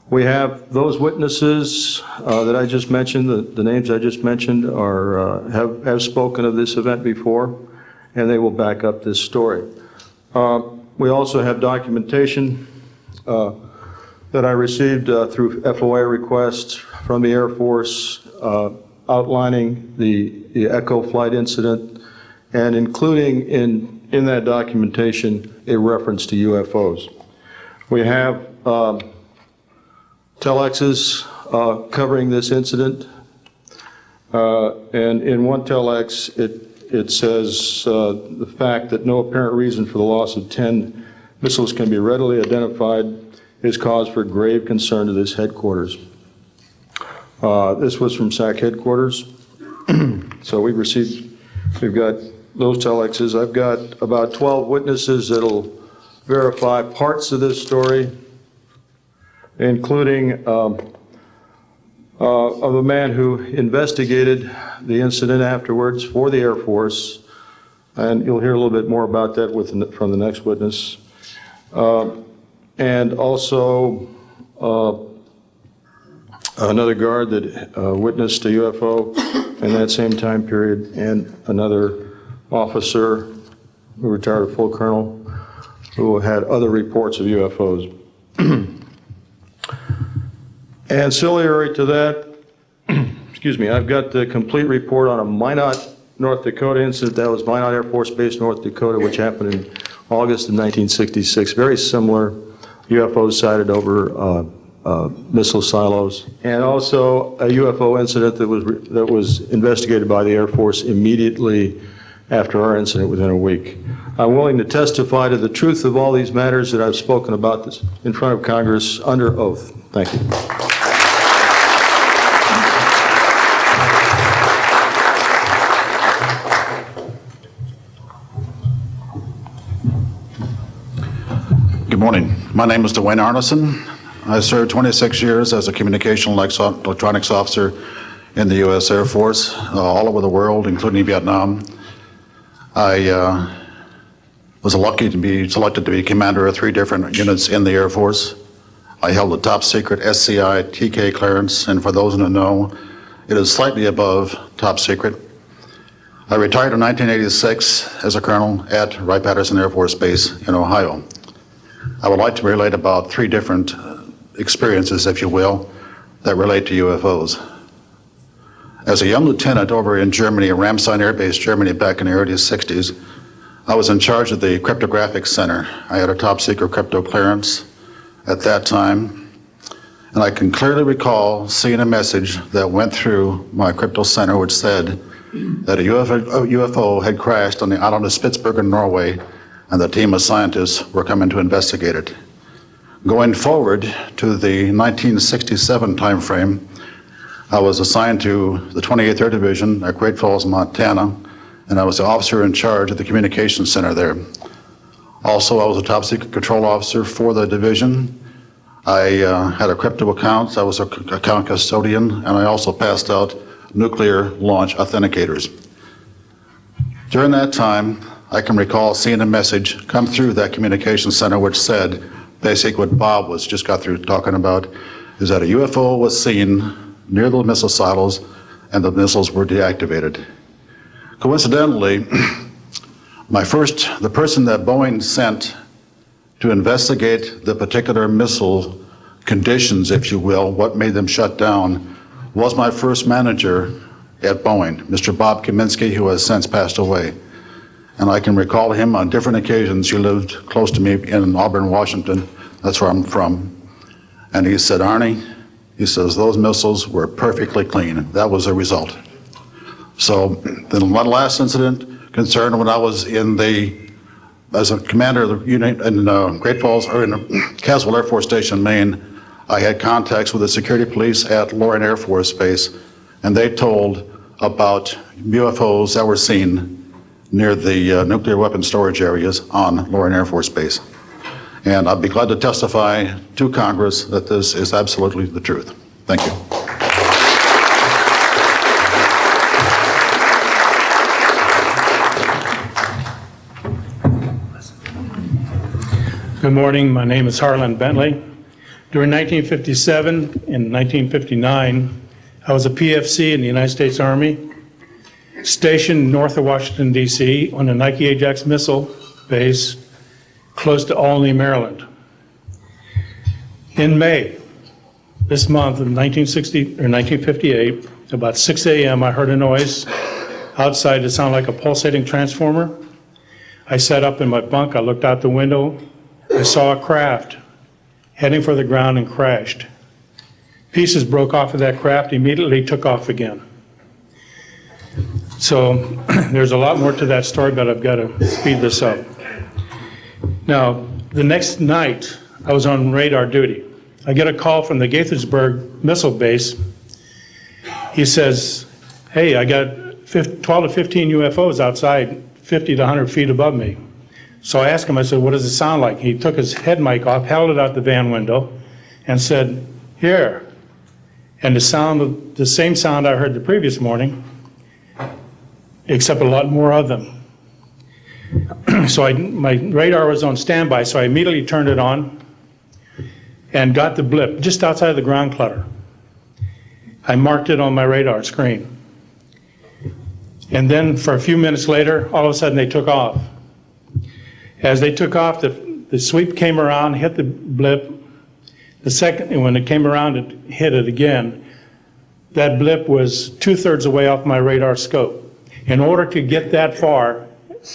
We have those witnesses that I just mentioned, the names I just mentioned, have spoken of this event before, and they will back up this story. We also have documentation that I received through FOA requests from the Air Force outlining the Echo Flight incident, and including in that documentation a reference to UFOs. We have telexes covering this incident, and in one telex it says the fact that no apparent reason for the loss of 10 missiles can be readily identified is cause for grave concern to this headquarters. This was from SAC headquarters. So we've got those telexes. I've got about 12 witnesses that'll verify parts of this story, including of a man who investigated the incident afterwards for the Air Force, and you'll hear a little bit more about that from the next witness. And also another guard that witnessed a UFO in that same time period, and another officer who retired a full colonel who had other reports of UFOs. Ancillary to that, excuse me, I've got the complete report on a Minot, North Dakota incident. That was Minot Air Force Base, North Dakota, which happened in August of 1966. Very similar UFOs sighted over missile silos, and also a UFO incident that was investigated by the Air Force immediately after our incident within a week. I'm willing to testify to the truth of all these matters that I've spoken about this in front of Congress under oath. Thank you. Good morning. My name is Dwayne Arneson. I served 26 years as a communication electronics officer in the U.S. Air Force, all over the world, including Vietnam. I was lucky to be selected to be commander of 3 different units in the Air Force. I held a top secret SCI TK clearance, and for those who don't know, it is slightly above top secret. I retired in 1986 as a colonel at Wright-Patterson Air Force Base in Ohio. I would like to relate about 3 different experiences, if you will, that relate to UFOs. As a young lieutenant over in Germany, at Ramstein Air Base, Germany, back in the early 60s, I was in charge of the cryptographic center. I had a top secret crypto clearance at that time, and I can clearly recall seeing a message that went through my crypto center which said that a UFO had crashed on the island of Spitsbergen, Norway, and the team of scientists were coming to investigate it. Going forward to the 1967 timeframe, I was assigned to the 28th Air Division at Great Falls, Montana, and I was the officer in charge of the communications center there. Also, I was a top secret control officer for the division. I had a crypto account. I was an account custodian, and I also passed out nuclear launch authenticators. During that time, I can recall seeing a message come through that communication center which said, basically what Bob just got through talking about, is that a UFO was seen near the missile silos and the missiles were deactivated. Coincidentally, The person that Boeing sent to investigate the particular missile conditions, if you will, what made them shut down, was my first manager at Boeing, Mr. Bob Kaminsky, who has since passed away. And I can recall him on different occasions. He lived close to me in Auburn, Washington. That's where I'm from. And he said, Arnie, he says, those missiles were perfectly clean. That was the result. So then one last incident concerned when I was as a commander of the unit in Great Falls, or in Caswell Air Force Station, Maine. I had contacts with the security police at Loring Air Force Base, and they told about UFOs that were seen near the nuclear weapon storage areas on Loring Air Force Base. And I'll be glad to testify to Congress that this is absolutely the truth. Thank you. Good morning. My name is Harlan Bentley. During 1957 and 1959, I was a PFC in the United States Army, stationed north of Washington, D.C. on the Nike Ajax missile base close to Olney, Maryland. In May, this month of 1958, about 6 a.m., I heard a noise outside that sounded like a pulsating transformer. I sat up in my bunk, I looked out the window, I saw a craft heading for the ground and crashed. Pieces broke off of that craft, immediately took off again. So there's a lot more to that story, but I've got to speed this up. Now, the next night, I was on radar duty. I get a call from the Gaithersburg missile base. He says, hey, I got 12 to 15 UFOs outside, 50 to 100 feet above me. So I asked him, I said, what does it sound like? He took his head mic off, held it out the van window, and said, here. And the same sound I heard the previous morning, except a lot more of them. So my radar was on standby, so I immediately turned it on and got the blip just outside of the ground clutter. I marked it on my radar screen. And then for a few minutes later, all of a sudden they took off. As they took off, the sweep came around, hit the blip. The second, and when it came around, it hit it again. That blip was 2/3 away off my radar scope. In order to get that far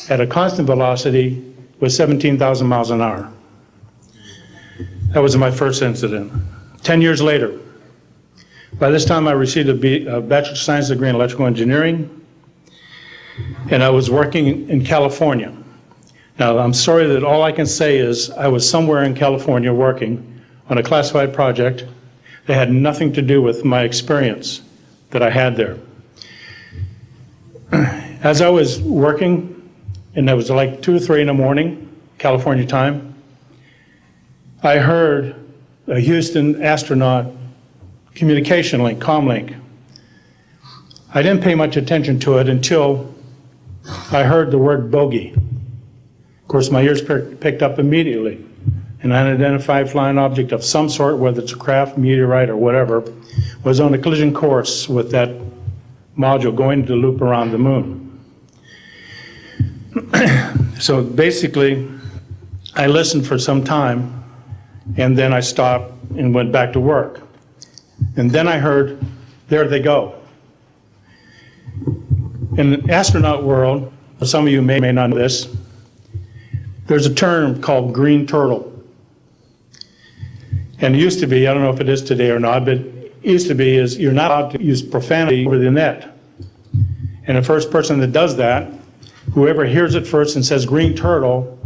at a constant velocity was 17,000 miles an hour. That was my first incident. 10 years later, by this time I received a Bachelor of Science degree in electrical engineering, and I was working in California. Now, I'm sorry that all I can say is I was somewhere in California working on a classified project that had nothing to do with my experience that I had there. As I was working, and it was like 2 or 3 in the morning, California time, I heard a Houston astronaut communication link, comlink. I didn't pay much attention to it until I heard the word bogey. Of course, my ears picked up immediately. An unidentified flying object of some sort, whether it's a craft, meteorite, or whatever, was on a collision course with that module going to loop around the moon. So basically, I listened for some time, and then I stopped and went back to work. And then I heard, there they go. In the astronaut world, some of you may not know this, there's a term called green turtle. And it used to be, I don't know if it is today or not, but it used to be is you're not allowed to use profanity over the net. And the first person that does that, whoever hears it first and says green turtle,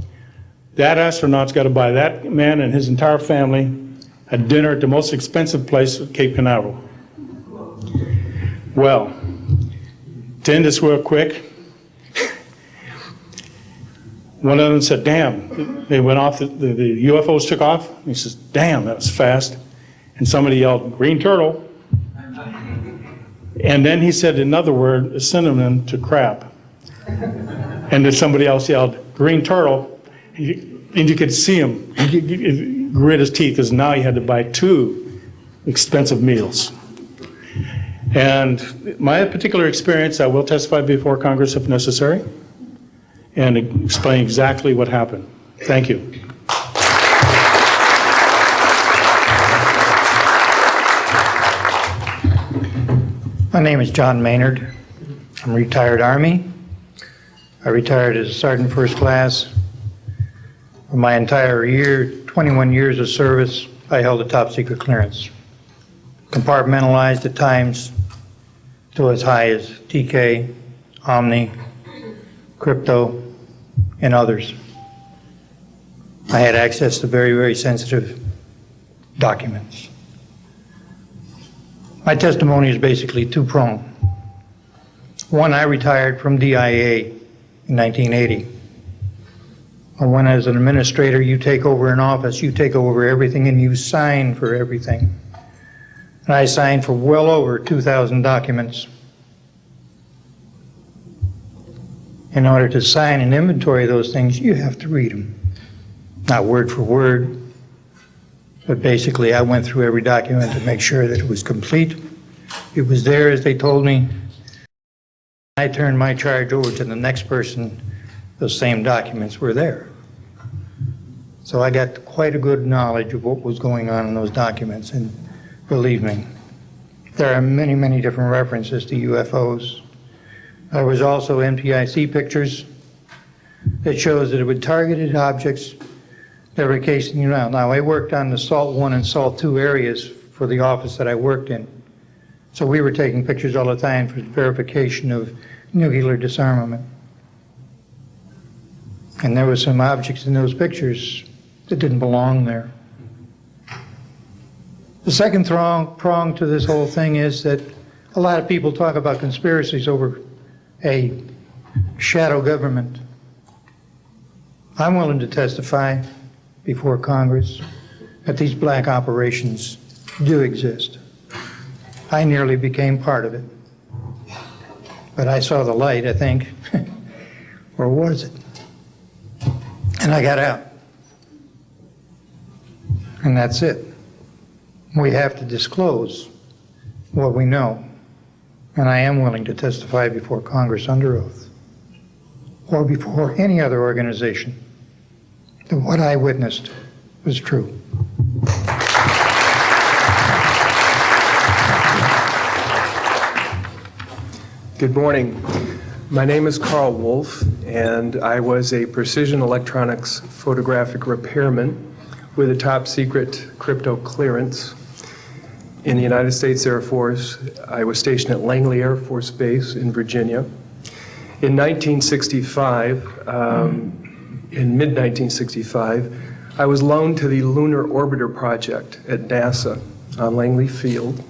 that astronaut's got to buy that man and his entire family a dinner at the most expensive place at Cape Canaveral. Well, to end this real quick, one of them said, damn, they went off, the UFOs took off. He says, damn, that was fast. And somebody yelled, green turtle. And then he said another word, a synonym to crap. And then somebody else yelled, green turtle. And you could see him grit his teeth because now he had to buy 2 expensive meals. And my particular experience, I will testify before Congress if necessary. and explain exactly what happened. Thank you. My name is John Maynard. I'm a retired Army. I retired as a Sergeant First Class. For my entire 21 years of service, I held a top secret clearance. Compartmentalized at times to as high as TK, Omni, Crypto, and others. I had access to very, very sensitive documents. My testimony is basically two-pronged. One, I retired from DIA in 1980. When as an administrator, you take over an office, you take over everything and you sign for everything. And I signed for well over 2,000 documents. In order to sign and inventory those things, you have to read them. Not word for word, but basically I went through every document to make sure that it was complete. It was there as they told me. I turned my charge over to the next person. Those same documents were there. So I got quite a good knowledge of what was going on in those documents, and believe me, there are many, many different references to UFOs. There was also NPIC pictures that shows that it would targeted objects that were casing you out. Now, I worked on the SALT 1 and SALT 2 areas for the office that I worked in. So we were taking pictures all the time for verification of nuclear disarmament. And there were some objects in those pictures that didn't belong there. The second prong to this whole thing is that a lot of people talk about conspiracies over a shadow government. I'm willing to testify before Congress that these black operations do exist. I nearly became part of it. But I saw the light, I think, or was it? And I got out. And that's it. We have to disclose what we know. And I am willing to testify before Congress under oath, or before any other organization, that what I witnessed was true. Good morning. My name is Carl Wolf, and I was a precision electronics photographic repairman with a top secret crypto clearance in the United States Air Force. I was stationed at Langley Air Force Base in Virginia. In 1965, in mid-1965, I was loaned to the Lunar Orbiter Project at NASA on Langley Field.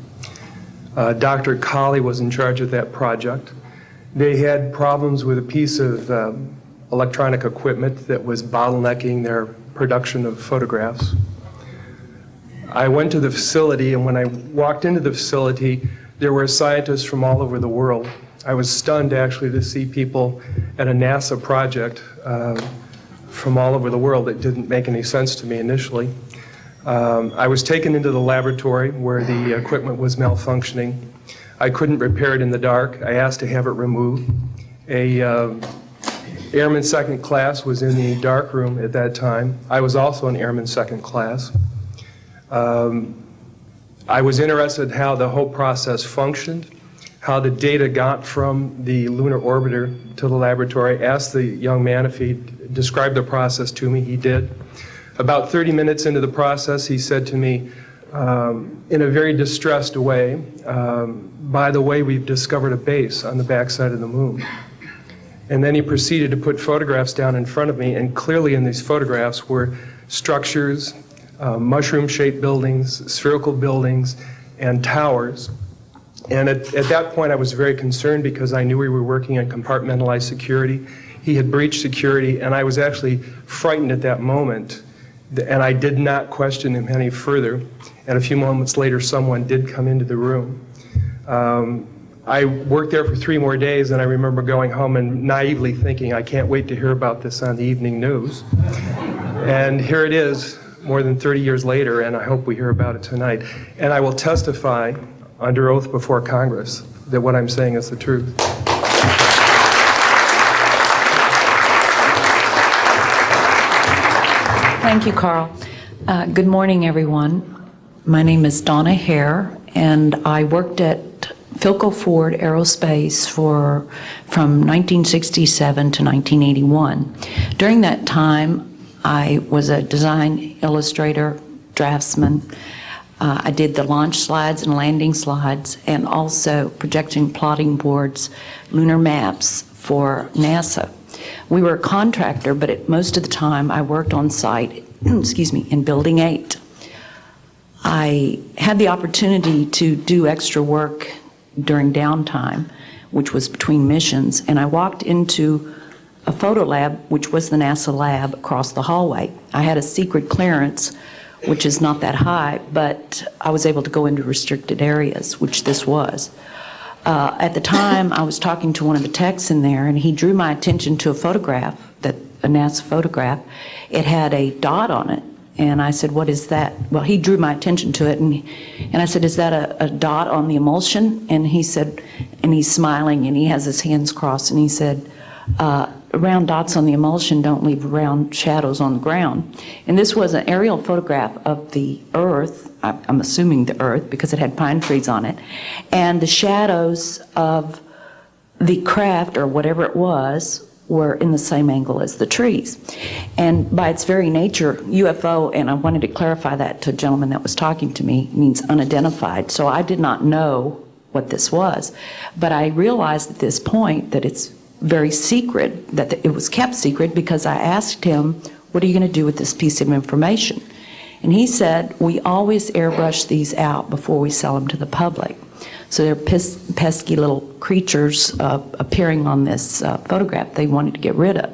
Dr. Colley was in charge of that project. They had problems with a piece of electronic equipment that was bottlenecking their production of photographs. I went to the facility, and when I walked into the facility, there were scientists from all over the world. I was stunned, actually, to see people at a NASA project from all over the world. It didn't make any sense to me initially. I was taken into the laboratory where the equipment was malfunctioning. I couldn't repair it in the dark. I asked to have it removed. A Airman Second Class was in the dark room at that time. I was also an Airman Second Class. I was interested in how the whole process functioned, how the data got from the lunar orbiter to the laboratory. I asked the young man if he'd describe the process to me. He did. About 30 minutes into the process, he said to me, in a very distressed way, by the way, we've discovered a base on the backside of the moon. And then he proceeded to put photographs down in front of me, and clearly in these photographs were structures, mushroom-shaped buildings, spherical buildings, and towers. And at that point, I was very concerned because I knew we were working on compartmentalized security. He had breached security, and I was actually frightened at that moment. And I did not question him any further. And a few moments later, someone did come into the room. I worked there for 3 more days, and I remember going home and naively thinking, I can't wait to hear about this on the evening news. And here it is, more than 30 years later, and I hope we hear about it tonight. And I will testify under oath before Congress that what I'm saying is the truth. Thank you, Carl. Good morning, everyone. My name is Donna Hare, and I worked at Philco Ford Aerospace from 1967 to 1981. During that time, I was a design illustrator, draftsman. I did the launch slides and landing slides, and also projection plotting boards, lunar maps for NASA. We were a contractor, but most of the time I worked on site, excuse me, in Building 8. I had the opportunity to do extra work during downtime, which was between missions, and I walked into a photo lab, which was the NASA lab across the hallway. I had a secret clearance, which is not that high, but I was able to go into restricted areas, which this was. At the time, I was talking to one of the techs in there, and he drew my attention to a photograph, a NASA photograph. It had a dot on it, and I said, "What is that?" Well, he drew my attention to it, and I said, "Is that a dot on the emulsion?" And he said, and he's smiling, and he has his hands crossed, and he said, "Round dots on the emulsion don't leave round shadows on the ground." And this was an aerial photograph of the Earth, I'm assuming the Earth, because it had pine trees on it, and the shadows of the craft, or whatever it was, were in the same angle as the trees. And by its very nature, UFO, and I wanted to clarify that to a gentleman that was talking to me, means unidentified. So I did not know what this was. But I realized at this point that it's very secret, that it was kept secret, because I asked him, "What are you going to do with this piece of information?" And he said, "We always airbrush these out before we sell them to the public." So they're pesky little creatures appearing on this photograph they wanted to get rid of.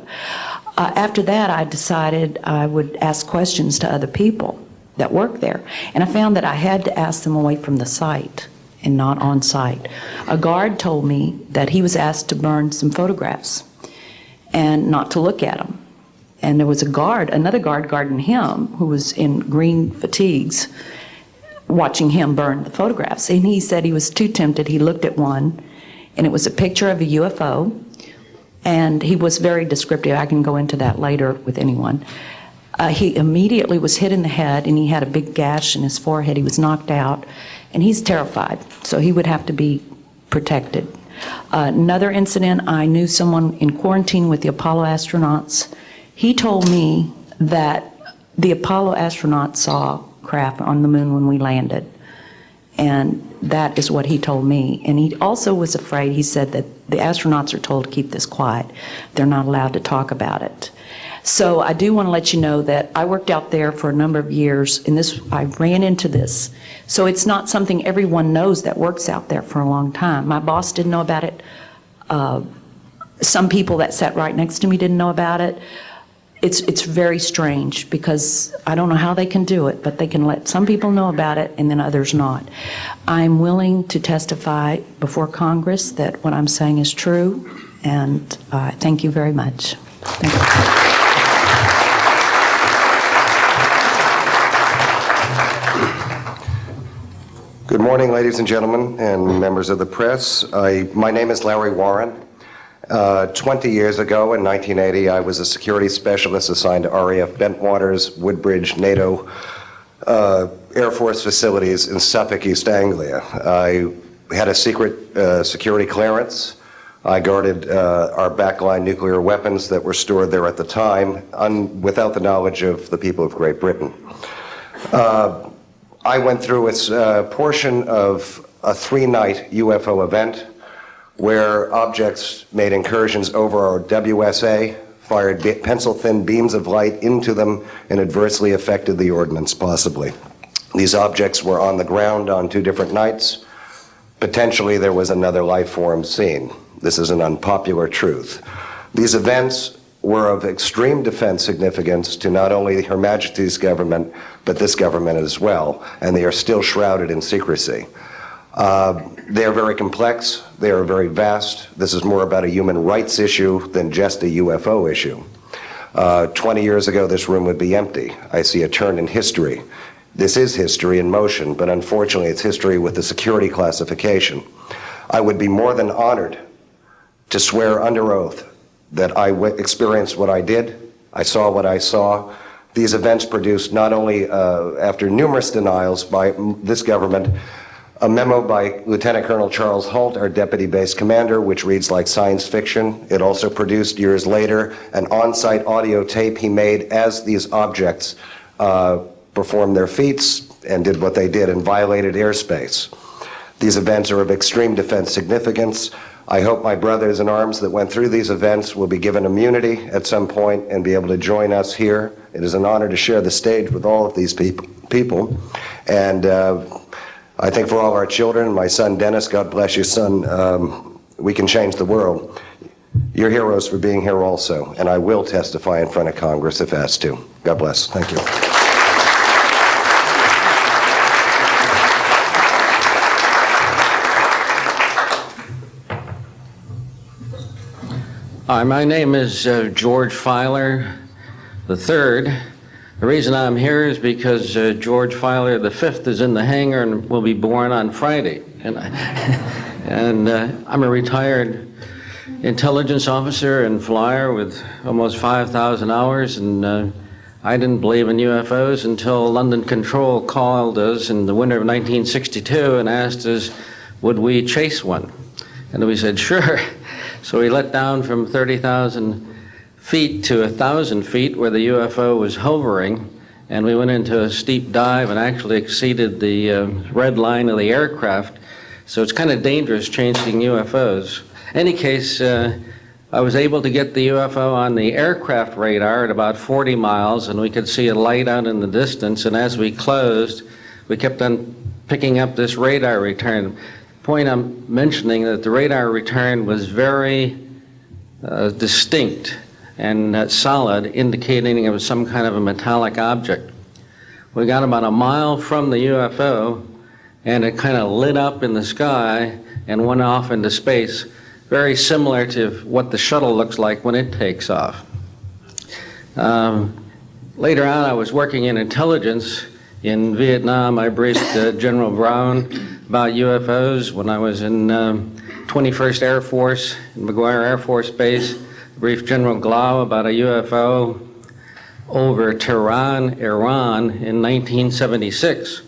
After that, I decided I would ask questions to other people that work there. And I found that I had to ask them away from the site and not on site. A guard told me that he was asked to burn some photographs and not to look at them. And there was another guard guarding him, who was in green fatigues, watching him burn the photographs. And he said he was too tempted. He looked at one, and it was a picture of a UFO, and he was very descriptive. I can go into that later with anyone. He immediately was hit in the head, and he had a big gash in his forehead. He was knocked out, and he's terrified, so he would have to be protected. Another incident, I knew someone in quarantine with the Apollo astronauts. He told me that the Apollo astronauts saw craft on the moon when we landed, and that is what he told me. And he also was afraid. He said that the astronauts are told to keep this quiet. They're not allowed to talk about it. So I do want to let you know that I worked out there for a number of years, and I ran into this. So it's not something everyone knows that works out there for a long time. My boss didn't know about it. Some people that sat right next to me didn't know about it. It's very strange, because I don't know how they can do it, but they can let some people know about it and then others not. I'm willing to testify before Congress that what I'm saying is true, and thank you very much. Thank you. Good morning, ladies and gentlemen, and members of the press. My name is Larry Warren. 20 years ago, in 1980, I was a security specialist assigned to RAF Bentwaters, Woodbridge, NATO Air Force facilities in Suffolk, East Anglia. I had a secret security clearance. I guarded our backline nuclear weapons that were stored there at the time, without the knowledge of the people of Great Britain. I went through a portion of a 3-night UFO event where objects made incursions over our WSA, fired pencil-thin beams of light into them, and adversely affected the ordnance, possibly. These objects were on the ground on 2 different nights. Potentially, there was another life form seen. This is an unpopular truth. These events were of extreme defense significance to not only Her Majesty's government, but this government as well, and they are still shrouded in secrecy. They are very complex, they are very vast. This is more about a human rights issue than just a UFO issue. 20 years ago, this room would be empty. I see a turn in history. This is history in motion, but unfortunately it's history with the security classification. I would be more than honored to swear under oath that I experienced what I did, I saw what I saw, These events produced not only, after numerous denials by this government, a memo by Lieutenant Colonel Charles Holt, our deputy base commander, which reads like science fiction. It also produced, years later, an on-site audio tape he made as these objects performed their feats and did what they did and violated airspace. These events are of extreme defense significance. I hope my brothers in arms that went through these events will be given immunity at some point and be able to join us here. It is an honor to share the stage with all of these people. And I think for all our children, my son Dennis, God bless you, son, we can change the world. You're heroes for being here also, and I will testify in front of Congress if asked to. God bless. Thank you. Hi, my name is George Filer III. The reason I'm here is because George Filer V is in the hangar and will be born on Friday. And I'm a retired intelligence officer and flyer with almost 5,000 hours, and I didn't believe in UFOs until London Control called us in the winter of 1962 and asked us, would we chase one? And we said, sure. So we let down from 30,000 feet to 1,000 feet where the UFO was hovering, and we went into a steep dive and actually exceeded the red line of the aircraft. So it's kind of dangerous chasing UFOs. In any case, I was able to get the UFO on the aircraft radar at about 40 miles, and we could see a light out in the distance, and as we closed, we kept on picking up this radar return. The point I'm mentioning that the radar return was very distinct and solid, indicating it was some kind of a metallic object. We got about a mile from the UFO, and it kind of lit up in the sky and went off into space, very similar to what the shuttle looks like when it takes off. Later on, I was working in intelligence in Vietnam. I briefed General Brown about UFOs when I was in 21st Air Force, in McGuire Air Force Base. Briefed General Glau about a UFO over Tehran, Iran in 1976.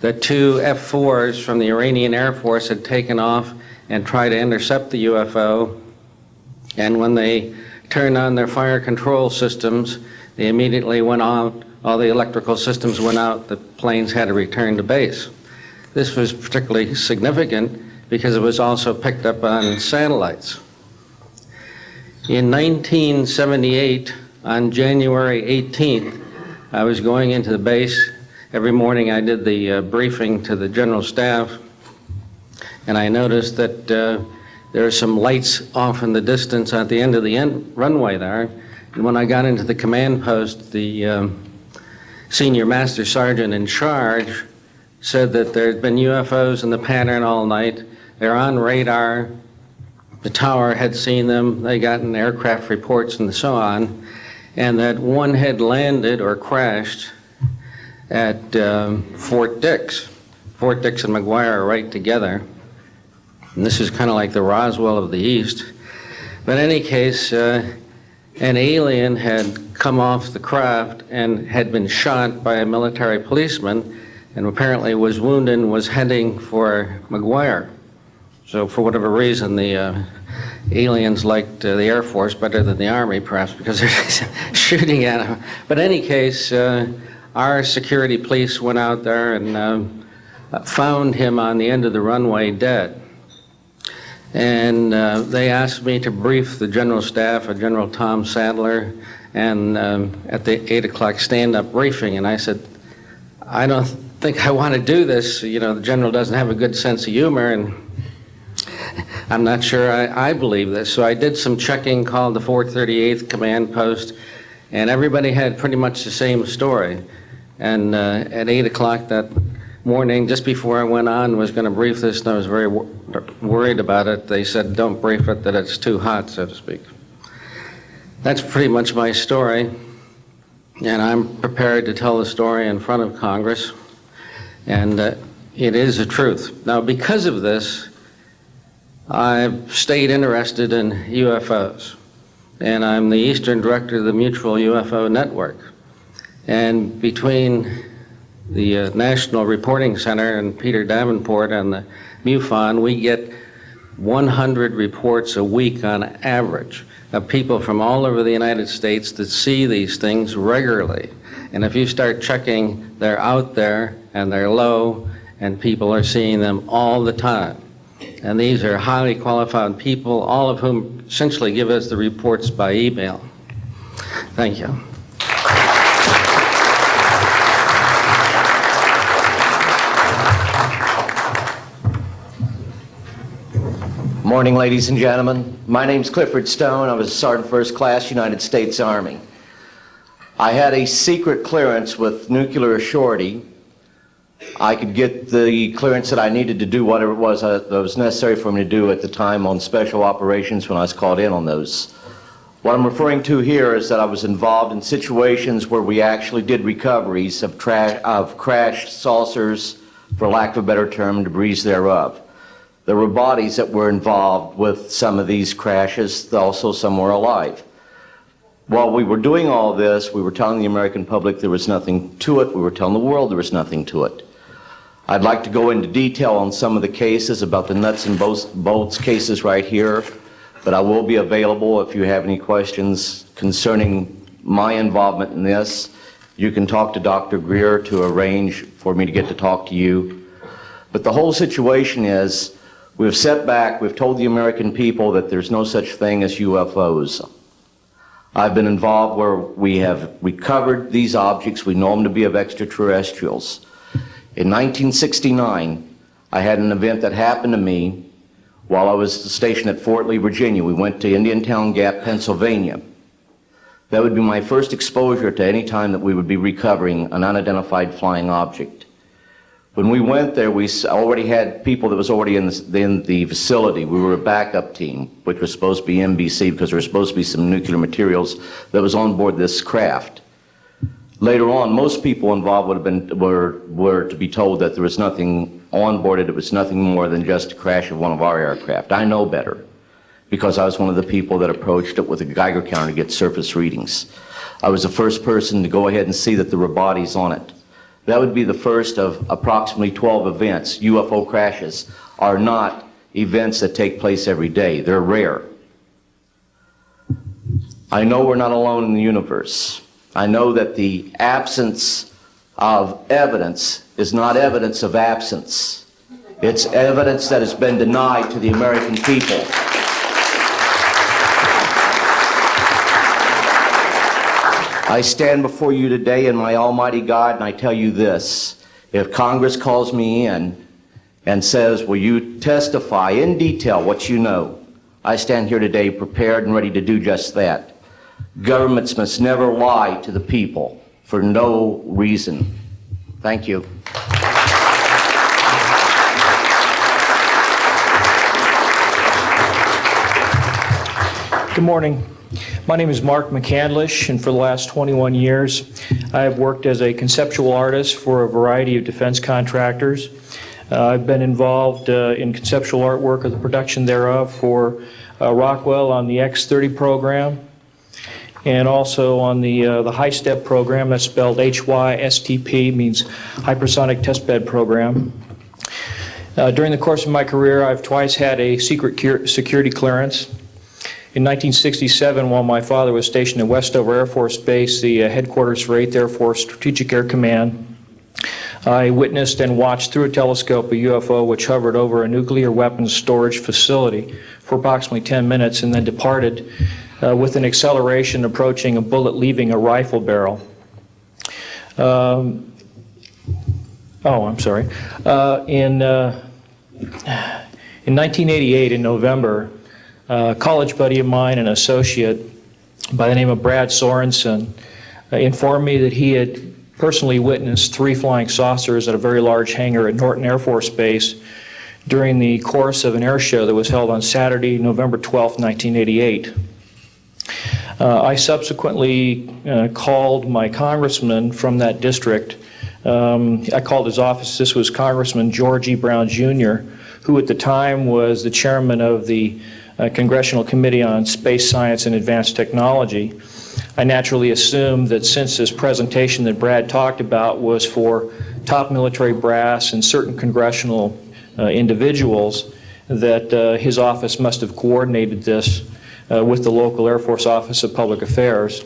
That two F-4s from the Iranian Air Force had taken off and tried to intercept the UFO. And when they turned on their fire control systems, they immediately went on. All the electrical systems went out. The planes had to return to base. This was particularly significant because it was also picked up on satellites. In 1978, on January 18th, I was going into the base. Every morning I did the briefing to the general staff, and I noticed that there are some lights off in the distance at the end of the runway there. And when I got into the command post, the senior master sergeant in charge said that there had been UFOs in the pattern all night. They're on radar. The tower had seen them. They gotten aircraft reports and so on, and that one had landed or crashed at Fort Dix. Fort Dix and McGuire are right together. And this is kind of like the Roswell of the East. But in any case, an alien had come off the craft and had been shot by a military policeman, and apparently was wounded and was heading for McGuire. So for whatever reason, the aliens liked the Air Force better than the Army, perhaps because they're shooting at them. But in any case, our security police went out there and found him on the end of the runway dead. And they asked me to brief the general staff, General Tom Sadler, and at the 8 o'clock stand-up briefing. And I said, I don't think I want to do this. You know, the general doesn't have a good sense of humor, and I'm not sure I believe this. So I did some checking, called the 438th command post, and everybody had pretty much the same story. And at 8 o'clock that morning, just before I went on, was going to brief this, and I was very worried about it. They said, don't brief it, that it's too hot, so to speak. That's pretty much my story, and I'm prepared to tell the story in front of Congress, and it is the truth. Now, because of this, I've stayed interested in UFOs, and I'm the Eastern Director of the Mutual UFO Network. And between the National Reporting Center and Peter Davenport and the MUFON, we get 100 reports a week on average of people from all over the United States that see these things regularly. And if you start checking, they're out there and they're low, and people are seeing them all the time. And these are highly qualified people, all of whom essentially give us the reports by email. Thank you. Morning, ladies and gentlemen. My name's Clifford Stone. I was a Sergeant First Class, United States Army. I had a secret clearance with nuclear surety. I could get the clearance that I needed to do whatever it was that was necessary for me to do at the time on special operations when I was called in on those. What I'm referring to here is that I was involved in situations where we actually did recoveries of crashed saucers, for lack of a better term, debris thereof. There were bodies that were involved with some of these crashes, also some were alive. While we were doing all this, we were telling the American public there was nothing to it. We were telling the world there was nothing to it. I'd like to go into detail on some of the cases about the nuts and bolts cases right here, but I will be available if you have any questions concerning my involvement in this. You can talk to Dr. Greer to arrange for me to get to talk to you. But the whole situation is, we've set back, we've told the American people that there's no such thing as UFOs. I've been involved where we have recovered these objects. We know them to be of extraterrestrials. In 1969, I had an event that happened to me while I was stationed at Fort Lee, Virginia. We went to Indiantown Gap, Pennsylvania. That would be my first exposure to any time that we would be recovering an unidentified flying object. When we went there, we already had people that was already in the facility. We were a backup team, which was supposed to be NBC because there was supposed to be some nuclear materials that was on board this craft. Later on, most people involved were to be told that there was nothing on board it. It was nothing more than just a crash of one of our aircraft. I know better because I was one of the people that approached it with a Geiger counter to get surface readings. I was the first person to go ahead and see that there were bodies on it. That would be the first of approximately 12 events. UFO crashes are not events that take place every day. They're rare. I know we're not alone in the universe. I know that the absence of evidence is not evidence of absence. It's evidence that has been denied to the American people. I stand before you today in my almighty God, and I tell you this. If Congress calls me in and says, will you testify in detail what you know, I stand here today prepared and ready to do just that. Governments must never lie to the people for no reason. Thank you. Good morning. My name is Mark McCandlish, and for the last 21 years, I have worked as a conceptual artist for a variety of defense contractors. I've been involved in conceptual artwork of the production thereof for Rockwell on the X-30 program, and also on the high-step program, that's spelled HYSTP, means Hypersonic Testbed Program. During the course of my career, I've twice had a secret security clearance. In 1967, while my father was stationed at Westover Air Force Base, the headquarters for 8th Air Force Strategic Air Command, I witnessed and watched through a telescope a UFO which hovered over a nuclear weapons storage facility for approximately 10 minutes and then departed with an acceleration approaching a bullet leaving a rifle barrel. In 1988, in November, a college buddy of mine, an associate by the name of Brad Sorensen, informed me that he had personally witnessed 3 flying saucers at a very large hangar at Norton Air Force Base during the course of an air show that was held on Saturday, November 12, 1988. I subsequently called my congressman from that district. I called his office. This was Congressman George E. Brown, Jr., who at the time was the chairman of the Congressional Committee on Space Science and Advanced Technology. I naturally assumed that since this presentation that Brad talked about was for top military brass and certain congressional individuals, that his office must have coordinated this with the local Air Force Office of Public Affairs.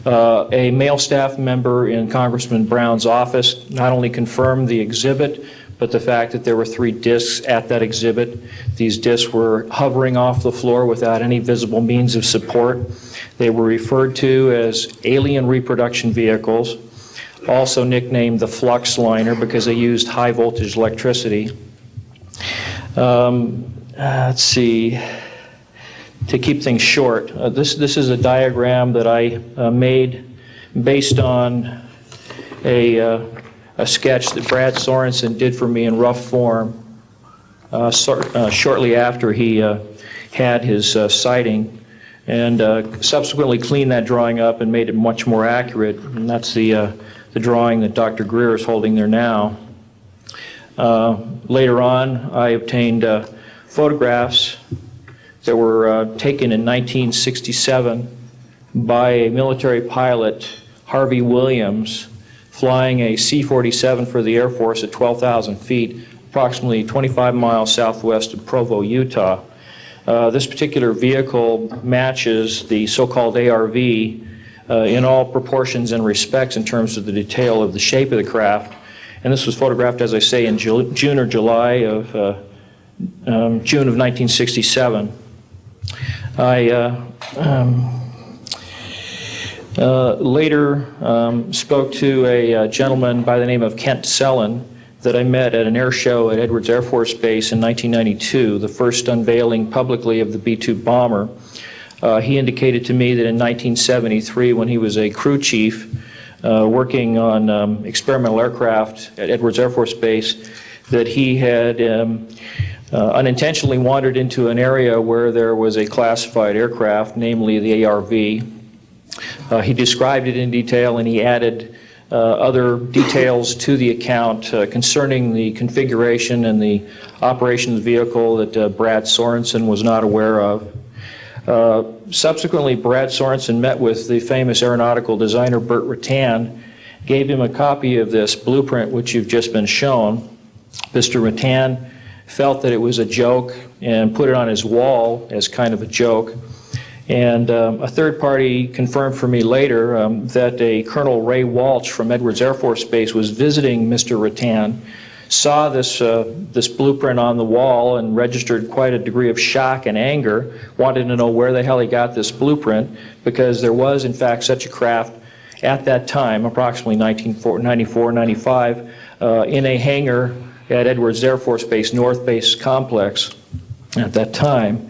A male staff member in Congressman Brown's office not only confirmed the exhibit, but the fact that there were 3 discs at that exhibit. These discs were hovering off the floor without any visible means of support. They were referred to as alien reproduction vehicles, also nicknamed the flux liner because they used high voltage electricity. Let's see. To keep things short, this is a diagram that I made based on a sketch that Brad Sorensen did for me in rough form shortly after he had his sighting, and subsequently cleaned that drawing up and made it much more accurate. And that's the drawing that Dr. Greer is holding there now. Later on, I obtained photographs that were taken in 1967 by a military pilot, Harvey Williams, flying a C-47 for the Air Force at 12,000 feet, approximately 25 miles southwest of Provo, Utah. This particular vehicle matches the so-called ARV in all proportions and respects in terms of the detail of the shape of the craft. And this was photographed, as I say, in June or July of June of 1967. I later spoke to a gentleman by the name of Kent Sellen that I met at an air show at Edwards Air Force Base in 1992, the first unveiling publicly of the B-2 bomber. He indicated to me that in 1973, when he was a crew chief working on experimental aircraft at Edwards Air Force Base, that he had unintentionally wandered into an area where there was a classified aircraft, namely the ARV. He described it in detail, and he added other details to the account concerning the configuration and the operation of the vehicle that Brad Sorensen was not aware of. Subsequently, Brad Sorensen met with the famous aeronautical designer Burt Rutan, gave him a copy of this blueprint which you've just been shown. Mr. Rutan felt that it was a joke and put it on his wall as kind of a joke. And a third party confirmed for me later that a Colonel Ray Walsh from Edwards Air Force Base was visiting Mr. Rutan, saw this blueprint on the wall and registered quite a degree of shock and anger, wanted to know where the hell he got this blueprint, because there was in fact such a craft at that time, approximately 1994-95, in a hangar at Edwards Air Force Base, North Base Complex at that time.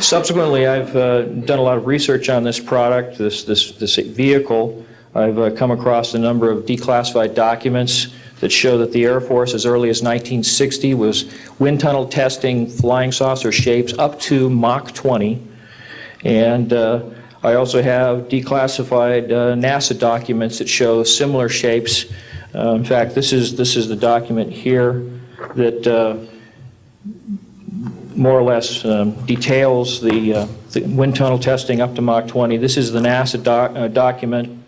Subsequently, I've done a lot of research on this product, this vehicle. I've come across a number of declassified documents that show that the Air Force, as early as 1960, was wind tunnel testing flying saucer shapes up to Mach 20. And I also have declassified NASA documents that show similar shapes. In fact, this is the document here that more or less details the wind tunnel testing up to Mach 20. This is the NASA document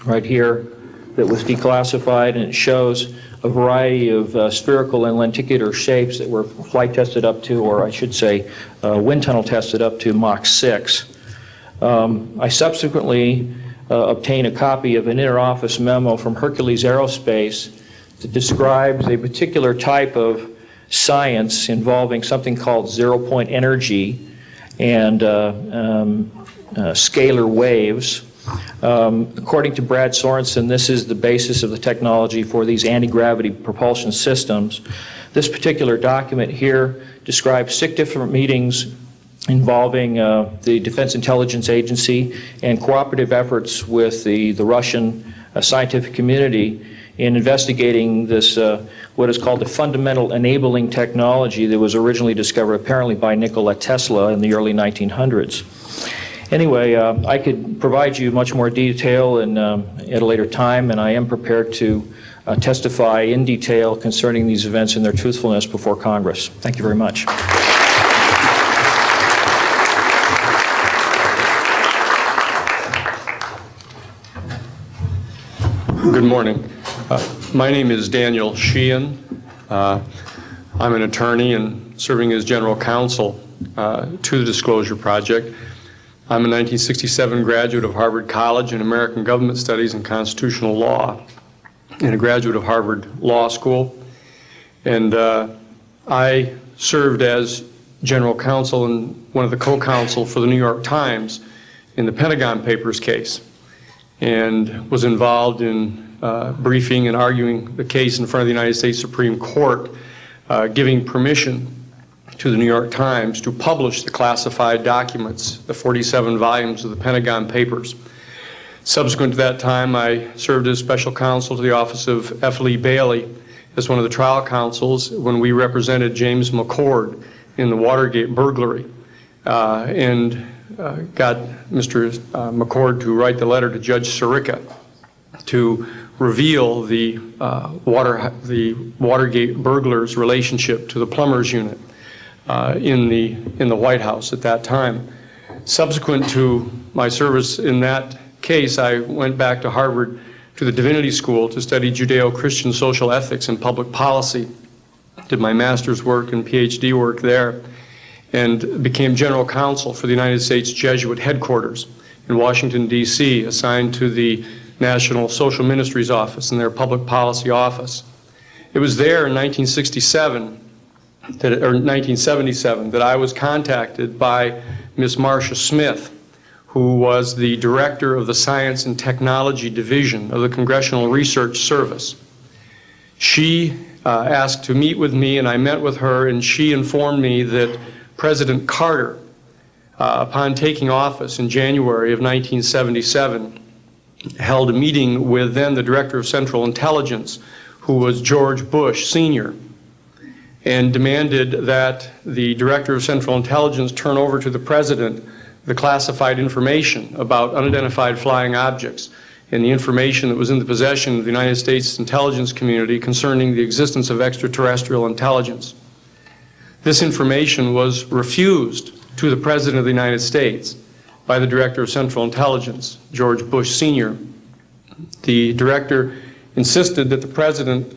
right here that was declassified, and it shows a variety of spherical and lenticular shapes that were flight tested up to, or I should say, wind tunnel tested up to Mach 6. I subsequently obtained a copy of an inter-office memo from Hercules Aerospace that describes a particular type of science involving something called zero-point energy and scalar waves. According to Brad Sorensen, this is the basis of the technology for these anti-gravity propulsion systems. This particular document here describes 6 different meetings involving the Defense Intelligence Agency and cooperative efforts with the Russian scientific community in investigating this, what is called the fundamental enabling technology that was originally discovered apparently by Nikola Tesla in the early 1900s. Anyway, I could provide you much more detail at a later time, and I am prepared to testify in detail concerning these events and their truthfulness before Congress. Thank you very much. Good morning. My name is Daniel Sheehan. I'm an attorney and serving as general counsel to the Disclosure Project. I'm a 1967 graduate of Harvard College in American Government Studies and Constitutional Law, and a graduate of Harvard Law School. And I served as general counsel and one of the co-counsel for the New York Times in the Pentagon Papers case, and was involved in briefing and arguing the case in front of the United States Supreme Court, giving permission to the New York Times to publish the classified documents, the 47 volumes of the Pentagon Papers. Subsequent to that time, I served as special counsel to the office of F. Lee Bailey as one of the trial counsels when we represented James McCord in the Watergate burglary, and got Mr. McCord to write the letter to Judge Sirica to reveal the Watergate burglars' relationship to the plumbers unit in the White House at that time. Subsequent to my service in that case, I went back to Harvard to the Divinity School to study Judeo-Christian social ethics and public policy. Did my master's work and PhD work there, and became general counsel for the United States Jesuit headquarters in Washington, D.C., assigned to the National Social Ministries Office and their public policy office. It was there in 1977 that I was contacted by Ms. Marcia Smith, who was the director of the Science and Technology Division of the Congressional Research Service. She asked to meet with me, and I met with her, and she informed me that President Carter, upon taking office in January of 1977, held a meeting with then the Director of Central Intelligence, who was George Bush Sr., and demanded that the Director of Central Intelligence turn over to the President the classified information about unidentified flying objects and the information that was in the possession of the United States intelligence community concerning the existence of extraterrestrial intelligence. This information was refused to the President of the United States by the Director of Central Intelligence, George Bush Sr. The Director insisted that the President,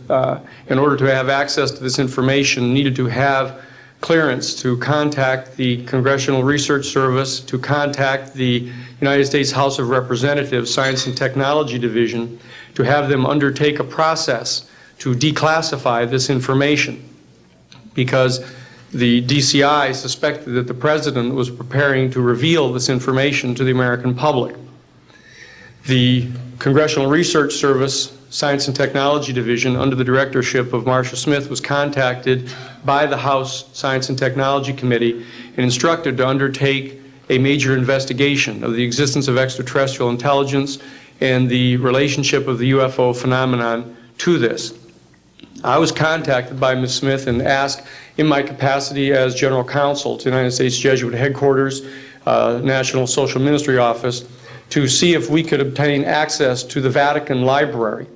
in order to have access to this information, needed to have clearance to contact the Congressional Research Service, to contact the United States House of Representatives Science and Technology Division, to have them undertake a process to declassify this information, because the DCI suspected that the President was preparing to reveal this information to the American public. The Congressional Research Service Science and Technology Division, under the directorship of Marcia Smith, was contacted by the House Science and Technology Committee and instructed to undertake a major investigation of the existence of extraterrestrial intelligence and the relationship of the UFO phenomenon to this. I was contacted by Ms. Smith and asked, in my capacity as General Counsel to the United States Jesuit Headquarters, National Social Ministry Office, to see if we could obtain access to the Vatican Library,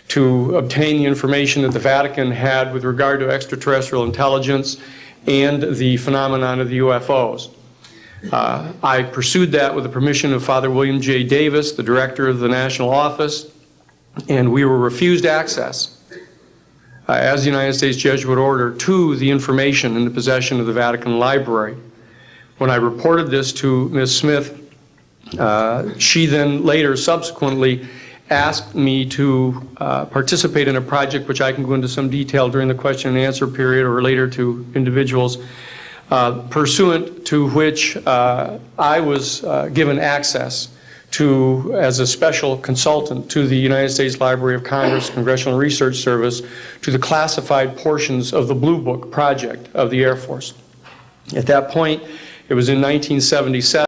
to obtain the information that the Vatican had with regard to extraterrestrial intelligence and the phenomenon of the UFOs. I pursued that with the permission of Father William J. Davis, the director of the National Office, and we were refused access as the United States Jesuit Order to the information in the possession of the Vatican Library. When I reported this to Ms. Smith, she then later subsequently asked me to participate in a project which I can go into some detail during the question and answer period or later to individuals, pursuant to which I was given access to, as a special consultant to the United States Library of Congress Congressional Research Service, to the classified portions of the Blue Book project of the Air Force. At that point, it was in 1977,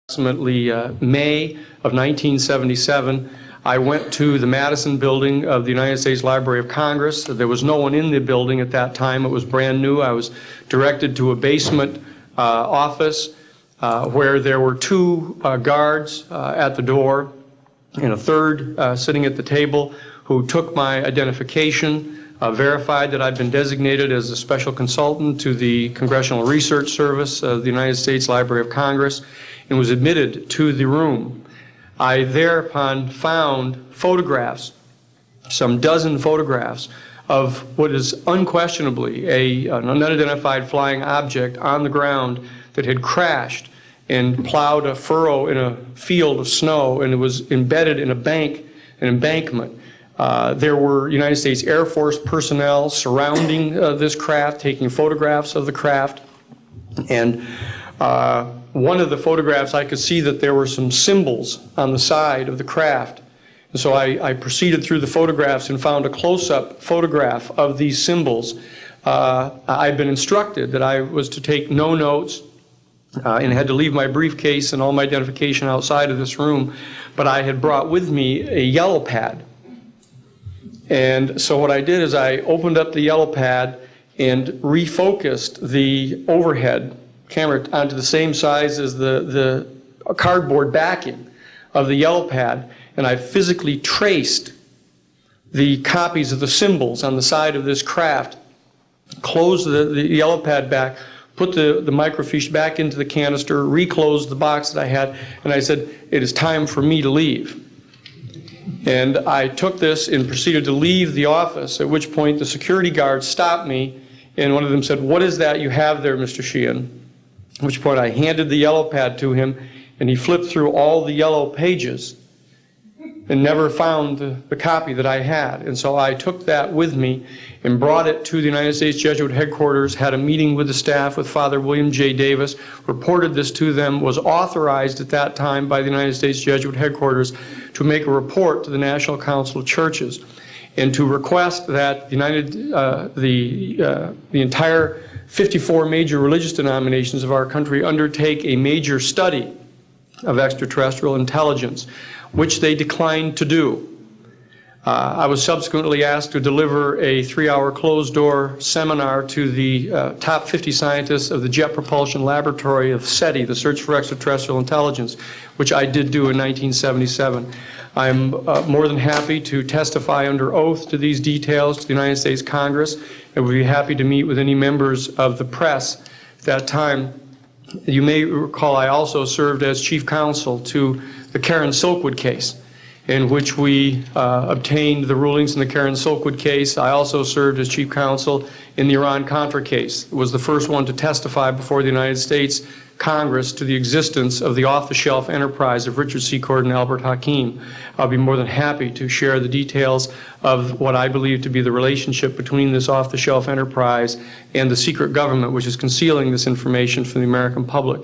approximately May of 1977, I went to the Madison building of the United States Library of Congress. There was no one in the building at that time. It was brand new. I was directed to a basement office where there were two guards at the door and a third sitting at the table who took my identification, verified that I'd been designated as a special consultant to the Congressional Research Service of the United States Library of Congress, and was admitted to the room. I thereupon found photographs, some dozen photographs, of what is unquestionably an unidentified flying object on the ground that had crashed and plowed a furrow in a field of snow, and it was embedded in an embankment. There were United States Air Force personnel surrounding this craft, taking photographs of the craft. And one of the photographs, I could see that there were some symbols on the side of the craft. And so I proceeded through the photographs and found a close-up photograph of these symbols. I'd been instructed that I was to take no notes and had to leave my briefcase and all my identification outside of this room, but I had brought with me a yellow pad. And so what I did is I opened up the yellow pad and refocused the overhead camera onto the same size as the cardboard backing of the yellow pad, and I physically traced the copies of the symbols on the side of this craft, closed the yellow pad back, put the microfiche back into the canister, reclosed the box that I had, and I said, it is time for me to leave. And I took this and proceeded to leave the office, at which point the security guards stopped me, and one of them said, what is that you have there, Mr. Sheehan? At which point I handed the yellow pad to him, and he flipped through all the yellow pages and never found the copy that I had. And so I took that with me and brought it to the United States Jesuit headquarters, had a meeting with the staff, with Father William J. Davis, reported this to them, was authorized at that time by the United States Jesuit headquarters to make a report to the National Council of Churches and to request that the entire 54 major religious denominations of our country undertake a major study of extraterrestrial intelligence, which they declined to do. I was subsequently asked to deliver a 3-hour closed-door seminar to the top 50 scientists of the Jet Propulsion Laboratory of SETI, the Search for Extraterrestrial Intelligence, which I did do in 1977. I'm more than happy to testify under oath to these details to the United States Congress, and would be happy to meet with any members of the press at that time. You may recall I also served as chief counsel to the Karen Silkwood case, in which we obtained the rulings in the Karen Silkwood case. I also served as chief counsel in the Iran-Contra case. It was the first one to testify before the United States Congress to the existence of the off-the-shelf enterprise of Richard Secord and Albert Hakim. I'll be more than happy to share the details of what I believe to be the relationship between this off-the-shelf enterprise and the secret government which is concealing this information from the American public.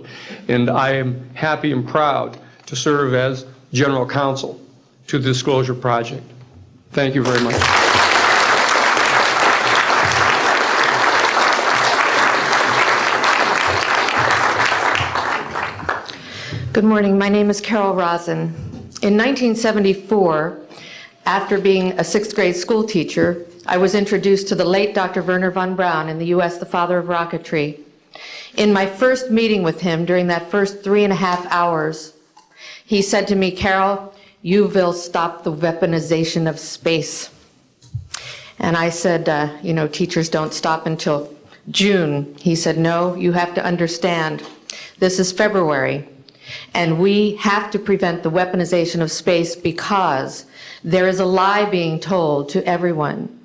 And I am happy and proud to serve as general counsel to the Disclosure Project. Thank you very much. Good morning. My name is Carol Rosen. In 1974, after being a 6th grade school teacher, I was introduced to the late Dr. Wernher von Braun, in the U.S. the father of rocketry. In my first meeting with him, during that first 3.5 hours, he said to me, Carol, you will stop the weaponization of space. And I said, you know, teachers don't stop until June. He said, no, you have to understand, this is February. And we have to prevent the weaponization of space because there is a lie being told to everyone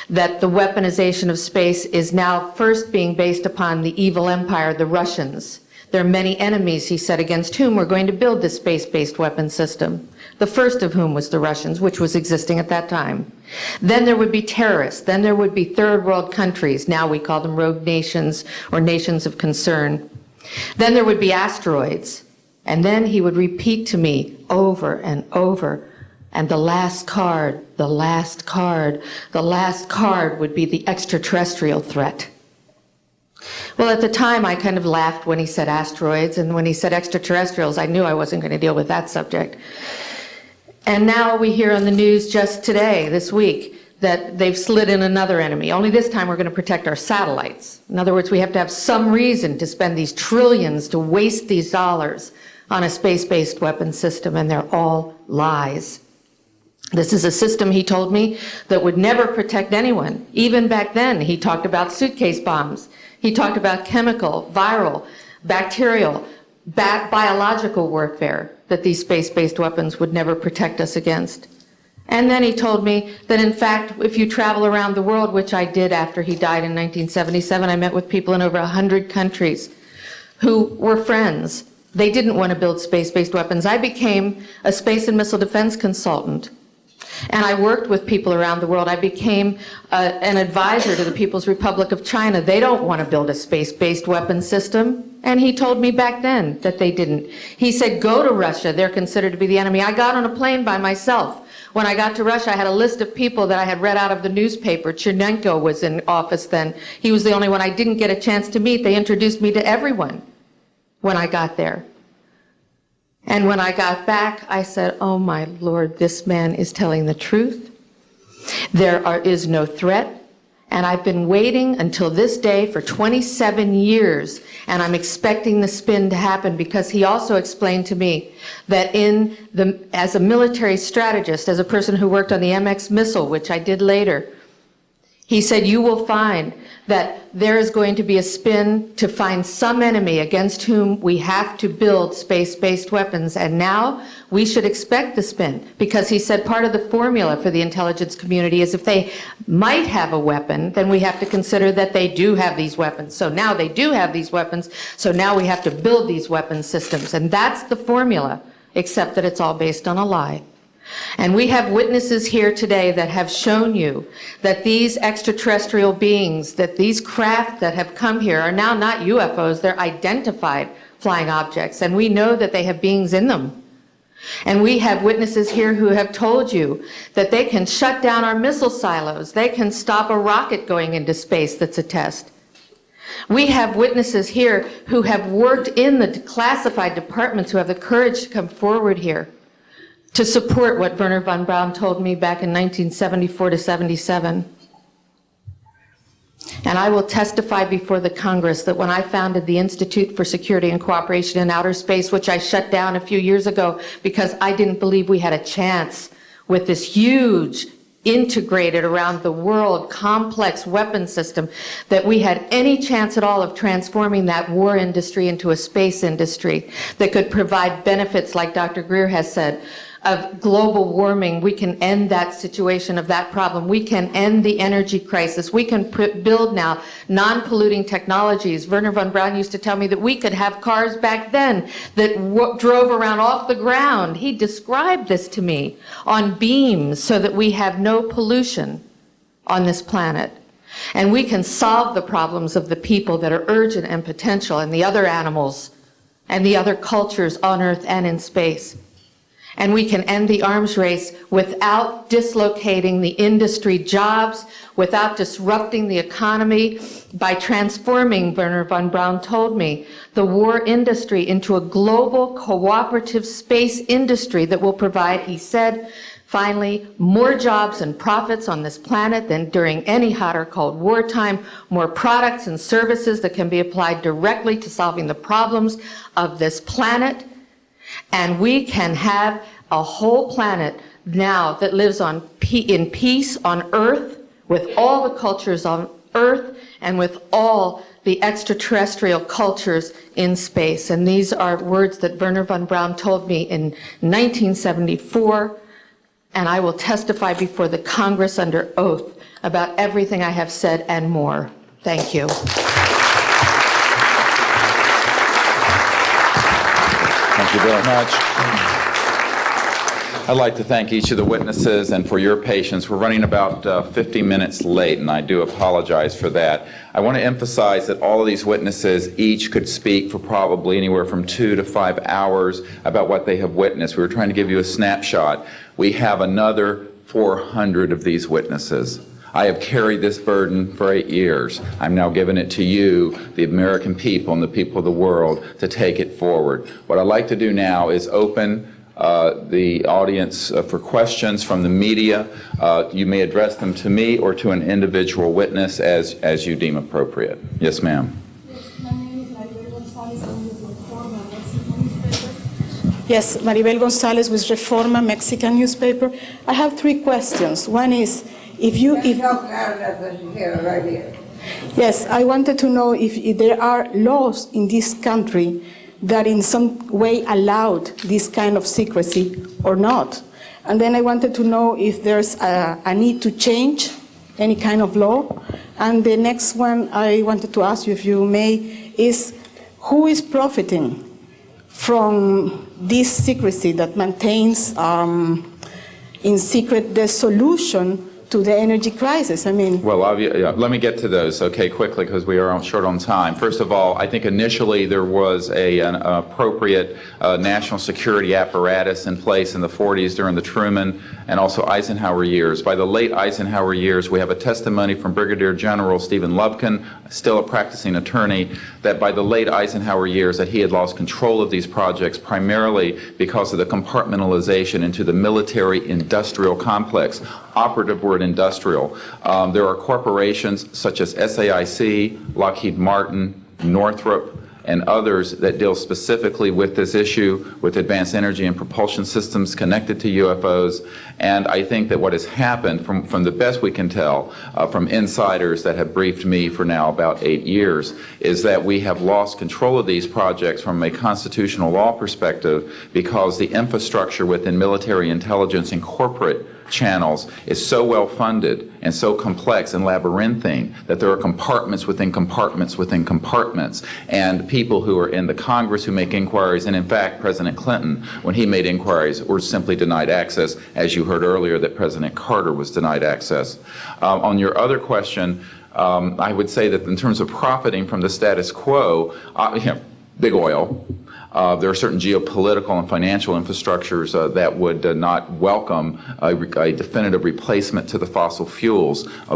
that the weaponization of space is now first being based upon the evil empire, the Russians. There are many enemies, he said, against whom we're going to build this space-based weapon system, the first of whom was the Russians, which was existing at that time. Then there would be terrorists. Then there would be third world countries. Now we call them rogue nations or nations of concern. Then there would be asteroids. And then he would repeat to me over and over, and the last card, the last card, the last card would be the extraterrestrial threat. Well, at the time, I kind of laughed when he said asteroids, and when he said extraterrestrials, I knew I wasn't going to deal with that subject. And now we hear on the news just today, this week, that they've slid in another enemy. Only this time we're going to protect our satellites. In other words, we have to have some reason to spend these trillions, to waste these dollars on a space-based weapon system, and they're all lies. This is a system, he told me, that would never protect anyone. Even back then, he talked about suitcase bombs. He talked about chemical, viral, bacterial, biological warfare. that these space-based weapons would never protect us against. And then he told me that, in fact, if you travel around the world, which I did after he died in 1977, I met with people in over 100 countries who were friends. They didn't want to build space-based weapons. I became a space and missile defense consultant, and I worked with people around the world. I became an advisor to the People's Republic of China. They don't want to build a space-based weapon system, and he told me back then that they didn't. He said, go to Russia. They're considered to be the enemy. I got on a plane by myself. When I got to Russia, I had a list of people that I had read out of the newspaper. Chernenko was in office then. He was the only one I didn't get a chance to meet. They introduced me to everyone when I got there. And when I got back, I said, oh my Lord, this man is telling the truth. There is no threat. And I've been waiting until this day for 27 years, and I'm expecting the spin to happen, because he also explained to me that as a military strategist, as a person who worked on the MX missile, which I did later, he said, you will find that there is going to be a spin to find some enemy against whom we have to build space-based weapons. And now we should expect the spin, because he said part of the formula for the intelligence community is if they might have a weapon, then we have to consider that they do have these weapons. So now they do have these weapons, so now we have to build these weapon systems. And that's the formula, except that it's all based on a lie. And we have witnesses here today that have shown you that these extraterrestrial beings, that these craft that have come here are now not UFOs, they're identified flying objects, and we know that they have beings in them. And we have witnesses here who have told you that they can shut down our missile silos, they can stop a rocket going into space that's a test. We have witnesses here who have worked in the classified departments who have the courage to come forward here to support what Wernher von Braun told me back in 1974 to 77. And I will testify before the Congress that when I founded the Institute for Security and Cooperation in Outer Space, which I shut down a few years ago because I didn't believe we had a chance with this huge, integrated around the world, complex weapon system, that we had any chance at all of transforming that war industry into a space industry that could provide benefits, like Dr. Greer has said, of global warming. We can end that situation of that problem. We can end the energy crisis. We can build now non-polluting technologies. Wernher von Braun used to tell me that we could have cars back then that drove around off the ground. He described this to me on beams so that we have no pollution on this planet. And we can solve the problems of the people that are urgent and potential, and the other animals and the other cultures on Earth and in space. And we can end the arms race without dislocating the industry jobs, without disrupting the economy, by transforming, Wernher von Braun told me, the war industry into a global cooperative space industry that will provide, he said, finally, more jobs and profits on this planet than during any hot or cold wartime, more products and services that can be applied directly to solving the problems of this planet. And we can have a whole planet now that lives in peace on Earth, with all the cultures on Earth and with all the extraterrestrial cultures in space. And these are words that Wernher von Braun told me in 1974, and I will testify before the Congress under oath about everything I have said and more. Thank you. Thank you very much. I'd like to thank each of the witnesses and for your patience. We're running about 50 minutes late, and I do apologize for that. I want to emphasize that all of these witnesses each could speak for probably anywhere from 2 to 5 hours about what they have witnessed. We were trying to give you a snapshot. We have another 400 of these witnesses. I have carried this burden for 8 years. I'm now giving it to you, the American people and the people of the world, to take it forward. What I'd like to do now is open the audience for questions from the media. You may address them to me or to an individual witness as you deem appropriate. Yes, ma'am. Yes, Maribel Gonzalez with Reforma, Mexican newspaper. I have 3 questions. One is, Yes, I wanted to know if there are laws in this country that in some way allowed this kind of secrecy or not? And then I wanted to know if there's a need to change any kind of law. And the next one I wanted to ask you, if you may, is who is profiting from this secrecy that maintains in secret the solution to the energy crisis? I mean... Well, let me get to those, okay, quickly, because we are short on time. First of all, I think initially there was an appropriate national security apparatus in place in the 40s during the Truman and also Eisenhower years. By the late Eisenhower years, we have a testimony from Brigadier General Stephen Lubkin, still a practicing attorney, that by the late Eisenhower years that he had lost control of these projects primarily because of the compartmentalization into the military-industrial complex. Operative word industrial. There are corporations such as SAIC, Lockheed Martin, Northrop, and others that deal specifically with this issue, with advanced energy and propulsion systems connected to UFOs. And I think that what has happened, from the best we can tell, from insiders that have briefed me for now about 8 years, is that we have lost control of these projects from a constitutional law perspective because the infrastructure within military intelligence and corporate channels is so well funded and so complex and labyrinthine that there are compartments within compartments within compartments, and people who are in the Congress who make inquiries, and in fact President Clinton, when he made inquiries, were simply denied access, as you heard earlier that President Carter was denied access. On your other question, I would say that in terms of profiting from the status quo, big oil. There are certain geopolitical and financial infrastructures that would not welcome a definitive replacement to the fossil fuels. I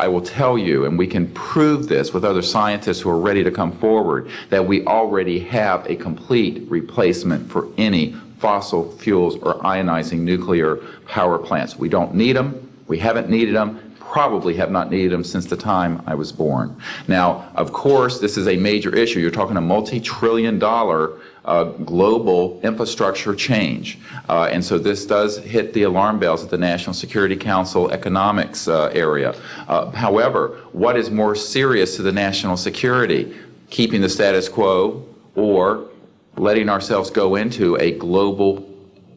will tell you, and we can prove this with other scientists who are ready to come forward, that we already have a complete replacement for any fossil fuels or ionizing nuclear power plants. We don't need them. We haven't needed them. Probably have not needed them since the time I was born. Now, of course, this is a major issue. You're talking a multi-trillion-dollar global infrastructure change. And so this does hit the alarm bells at the National Security Council economics area. However, what is more serious to the national security? Keeping the status quo or letting ourselves go into a global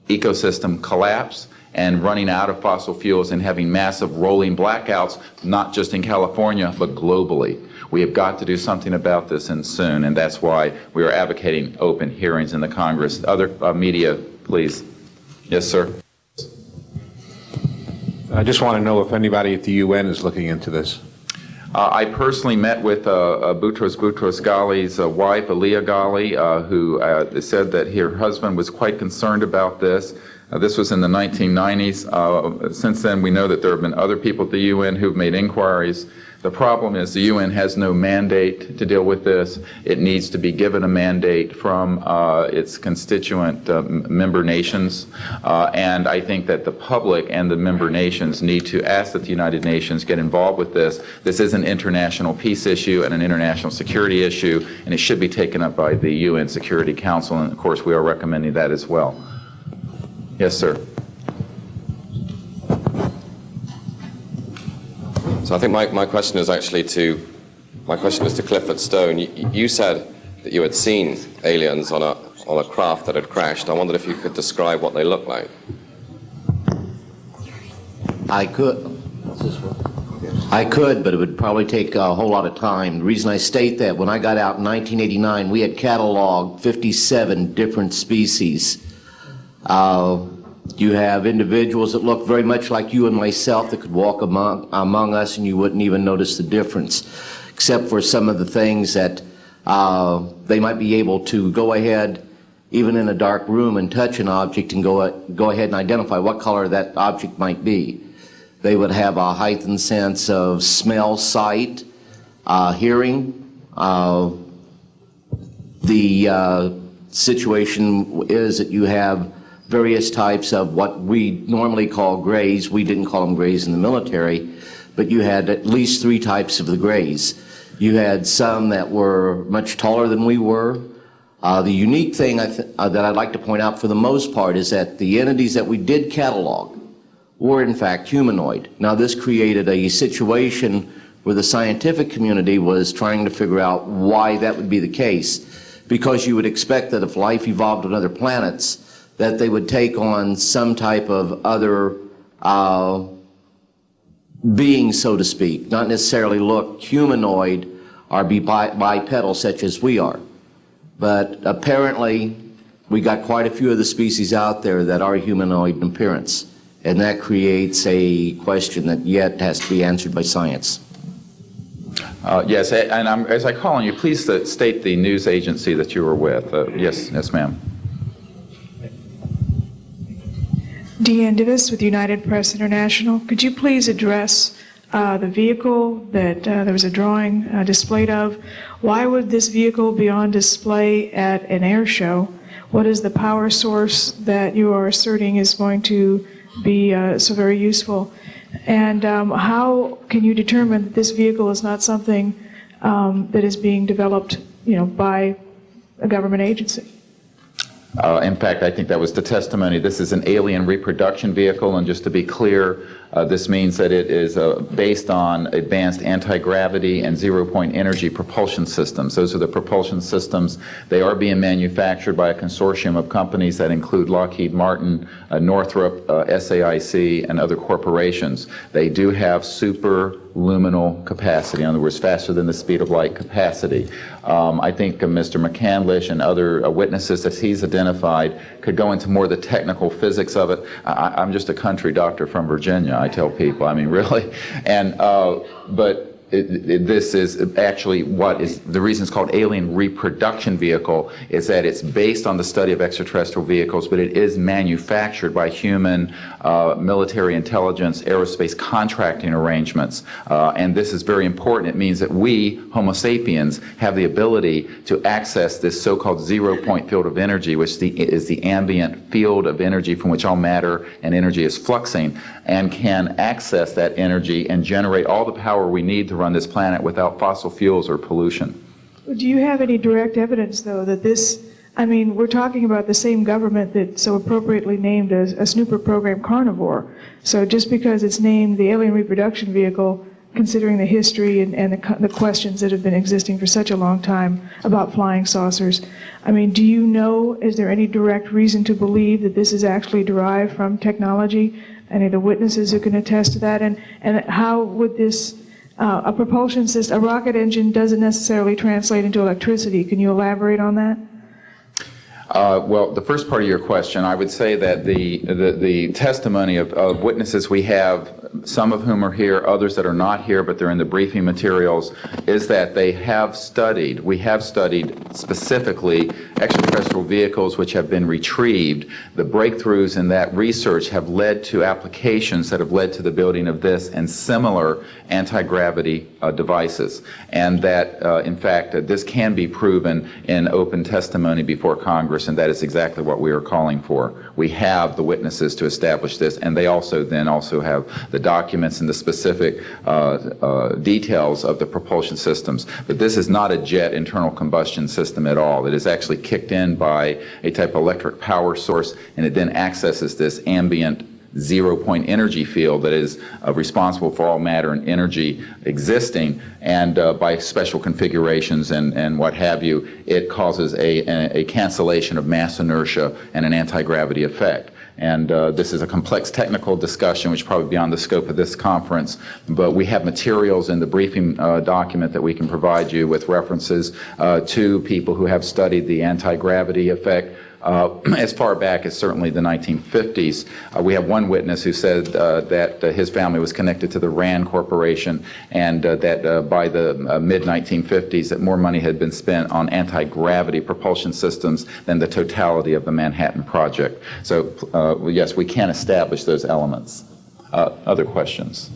ecosystem collapse and running out of fossil fuels and having massive rolling blackouts, not just in California, but globally. We have got to do something about this, and soon, and that's why we are advocating open hearings in the Congress. Other media, please. Yes, sir. I just want to know if anybody at the UN is looking into this. I personally met with Boutros Ghali's wife, Aliyah Ghali, who said that her husband was quite concerned about this. This was in the 1990s. Since then, we know that there have been other people at the UN who've made inquiries. The problem is the UN has no mandate to deal with this. It needs to be given a mandate from its constituent member nations. And I think that the public and the member nations need to ask that the United Nations get involved with this. This is an international peace issue and an international security issue, and it should be taken up by the UN Security Council, and of course we are recommending that as well. Yes, sir. So I think my question is actually to Clifford Stone. You said that you had seen aliens on a craft that had crashed. I wondered if you could describe what they looked like. I could, but it would probably take a whole lot of time. The reason I state that, when I got out in 1989, we had cataloged 57 different species. You have individuals that look very much like you and myself that could walk among us and you wouldn't even notice the difference, except for some of the things that they might be able to go ahead, even in a dark room, and touch an object and go ahead and identify what color that object might be. They would have a heightened sense of smell, sight, hearing. The situation is that you have various types of what we normally call grays. We didn't call them grays in the military, but you had at least 3 types of the grays. You had some that were much taller than we were. The unique thing that I'd like to point out for the most part is that the entities that we did catalog were in fact humanoid. Now this created a situation where the scientific community was trying to figure out why that would be the case. because you would expect that if life evolved on other planets, that they would take on some type of other being, so to speak, not necessarily look humanoid or be bipedal such as we are. But apparently, we got quite a few of the species out there that are humanoid in appearance, and that creates a question that yet has to be answered by science. Yes, and as I call on you, please state the news agency that you were with. Yes, ma'am. Deanne Divis with United Press International. Could you please address the vehicle that there was a drawing displayed of? Why would this vehicle be on display at an air show? What is the power source that you are asserting is going to be so very useful? And how can you determine that this vehicle is not something that is being developed, by a government agency? In fact, I think that was the testimony. This is an alien reproduction vehicle, and just to be clear, this means that it is based on advanced anti-gravity and zero-point energy propulsion systems. Those are the propulsion systems. They are being manufactured by a consortium of companies that include Lockheed Martin, Northrop, SAIC, and other corporations. They do have superluminal capacity, in other words, faster than the speed of light capacity. I think Mr. McCandlish and other witnesses that he's identified could go into more of the technical physics of it. I'm just a country doctor from Virginia, I tell people. I mean, really. And but this is actually what is the reason it's called alien reproduction vehicle is that it's based on the study of extraterrestrial vehicles, but it is manufactured by human military intelligence aerospace contracting arrangements. And this is very important. It means that we, Homo sapiens, have the ability to access this so-called zero-point field of energy, which is the ambient field of energy from which all matter and energy is fluxing, and can access that energy and generate all the power we need to run this planet without fossil fuels or pollution. Do you have any direct evidence, though, that this, we're talking about the same government that so appropriately named a snooper program Carnivore. So just because it's named the alien reproduction vehicle, considering the history and the questions that have been existing for such a long time about flying saucers, do you know, is there any direct reason to believe that this is actually derived from technology? Any of the witnesses who can attest to that? And how would this, a propulsion system, a rocket engine doesn't necessarily translate into electricity. Can you elaborate on that? Well, the first part of your question, I would say that the testimony of witnesses we have, some of whom are here, others that are not here, but they're in the briefing materials, is that we have studied specifically extraterrestrial vehicles which have been retrieved. The breakthroughs in that research have led to applications that have led to the building of this and similar anti-gravity devices. And that, in fact, this can be proven in open testimony before Congress, and that is exactly what we are calling for. We have the witnesses to establish this, and they also have the documents and the specific details of the propulsion systems. But this is not a jet internal combustion system at all. It is actually kicked in by a type of electric power source, and it then accesses this ambient zero-point energy field that is responsible for all matter and energy existing, and by special configurations and what have you, it causes a cancellation of mass inertia and an anti-gravity effect. And this is a complex technical discussion which is probably beyond the scope of this conference, but we have materials in the briefing document that we can provide you with references to people who have studied the anti-gravity effect as far back as certainly the 1950s. We have one witness who said that his family was connected to the RAND Corporation, and that by the mid-1950s that more money had been spent on anti-gravity propulsion systems than the totality of the Manhattan Project. So yes, we can establish those elements. Other questions?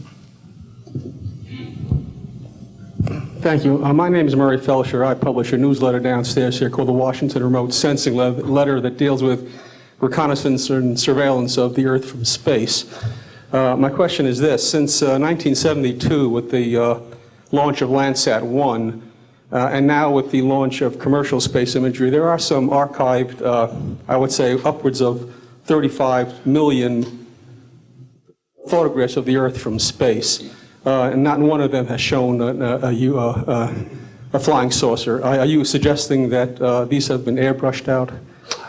Thank you. My name is Murray Felsher. I publish a newsletter downstairs here called the Washington Remote Sensing Letter that deals with reconnaissance and surveillance of the Earth from space. My question is this. Since 1972, with the launch of Landsat 1, and now with the launch of commercial space imagery, there are some archived, I would say, upwards of 35 million photographs of the Earth from space. And not one of them has shown a a flying saucer. Are you suggesting that these have been airbrushed out?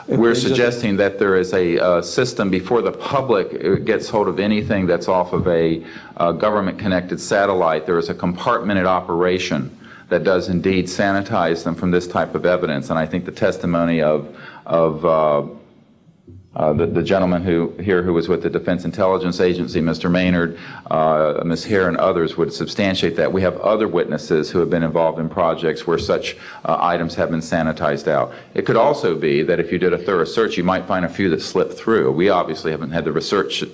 We're suggesting that there is a system before the public gets hold of anything that's off of a government-connected satellite. There is a compartmented operation that does indeed sanitize them from this type of evidence. And I think the testimony of the gentleman who was with the Defense Intelligence Agency, Mr. Maynard, Ms. Hare, and others would substantiate that. We have other witnesses who have been involved in projects where such items have been sanitized out. It could also be that if you did a thorough search, you might find a few that slipped through. We obviously haven't had the research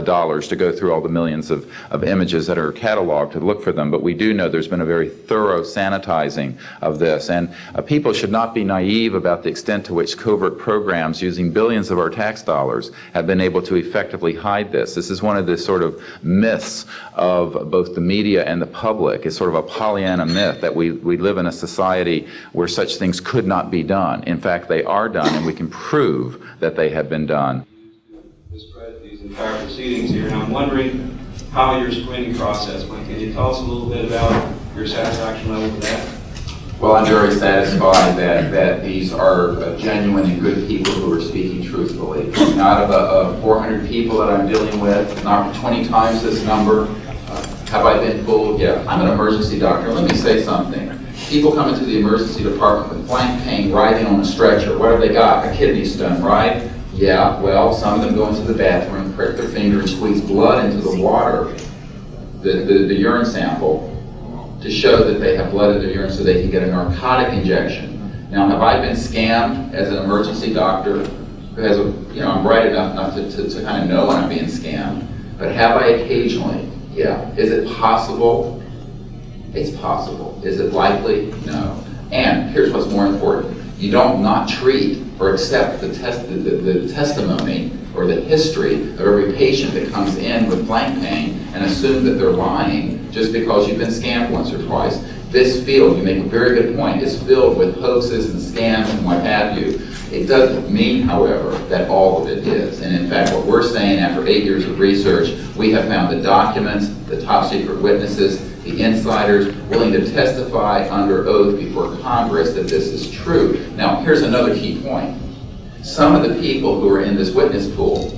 dollars to go through all the millions of images that are cataloged to look for them, but we do know there's been a very thorough sanitizing of this. And people should not be naive about the extent to which covert programs using billions of our tax dollars have been able to effectively hide this. This is one of the sort of myths of both the media and the public. It's sort of a Pollyanna myth that we live in a society where such things could not be done. In fact, they are done, and we can prove that they have been done. These entire proceedings here, and I'm wondering how your screening process went. Can you tell us a little bit about your satisfaction level with that? Well, I'm very satisfied that these are genuine and good people who are speaking truthfully. Out of 400 people that I'm dealing with, not 20 times this number, have I been fooled? Yeah. I'm an emergency doctor. Let me say something. People come into the emergency department with flank pain, writhing on a stretcher. What have they got? A kidney stone, right? Yeah, well, some of them go into the bathroom, prick their finger, and squeeze blood into the water, the urine sample, to show that they have blood in their urine so they can get a narcotic injection. Now, have I been scammed as an emergency doctor who has I'm bright enough not to kind of know when I'm being scammed, but have I occasionally? Yeah. Is it possible? It's possible. Is it likely? No. And here's what's more important. You don't not treat or accept the testimony or the history of every patient that comes in with flank pain and assume that they're lying just because you've been scammed once or twice. This field, you make a very good point, is filled with hoaxes and scams and what have you. It doesn't mean, however, that all of it is. And in fact, what we're saying after 8 years of research, we have found the documents, the top secret witnesses, the insiders willing to testify under oath before Congress that this is true. Now, here's another key point. Some of the people who are in this witness pool,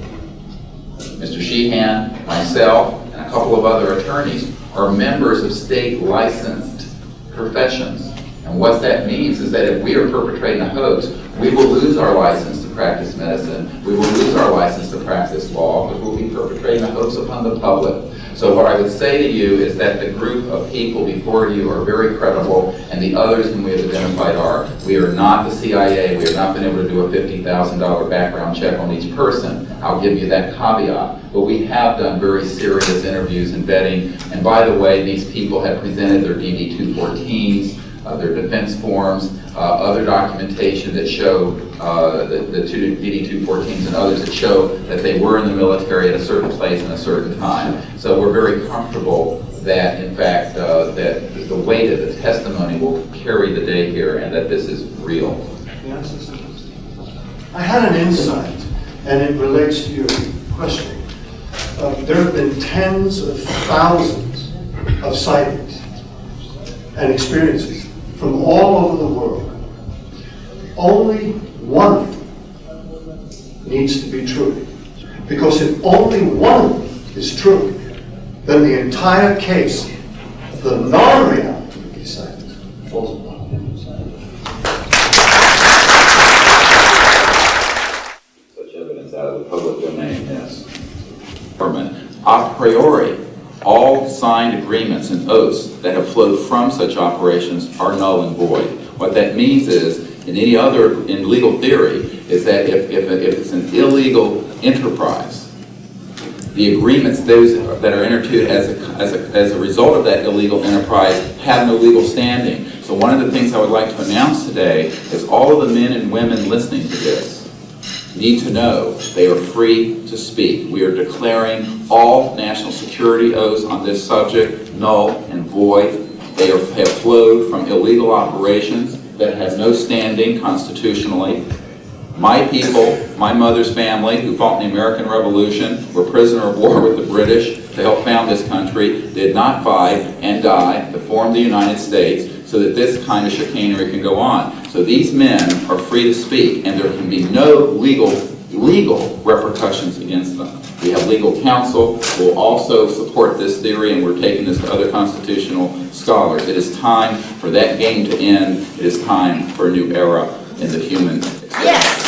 Mr. Sheehan, myself, and a couple of other attorneys, are members of state licensed professions. And what that means is that if we are perpetrating a hoax, we will lose our license to practice medicine, we will lose our license to practice law, because we'll be perpetrating a hoax upon the public. So what I would say to you is that the group of people before you are very credible, and the others whom we have identified are. We are not the CIA. We have not been able to do a $50,000 background check on each person. I'll give you that caveat. But we have done very serious interviews and vetting. And by the way, these people have presented their DD-214s, their defense forms, other documentation that show the two DD-214s and others that show that they were in the military at a certain place and a certain time. So we're very comfortable that, in fact, that the weight of the testimony will carry the day here and that this is real. Yes, I had an insight, and it relates to your question. There have been tens of thousands of sightings and experiences from all over the world. Only one of them needs to be true. Because if only one of them is true, then the entire case, the non-reality of these sightings, falls apart. Such evidence out of the public domain, yes. A priori, all signed agreements and oaths that have flowed from such operations are null and void. What that means is, in legal theory, is that if it's an illegal enterprise, the agreements those that are entered into as a result of that illegal enterprise have no legal standing. So one of the things I would like to announce today is all of the men and women listening to this need to know they are free to speak. We are declaring all national security oaths on this subject null and void. They have flowed from illegal operations that have no standing constitutionally. My people, my mother's family, who fought in the American Revolution, were prisoner of war with the British to help found this country, did not fight and die to form the United States. so that this kind of chicanery can go on. So these men are free to speak, and there can be no legal repercussions against them. We have legal counsel who will also support this theory, and we're taking this to other constitutional scholars. It is time for that game to end. It is time for a new era in the human experience.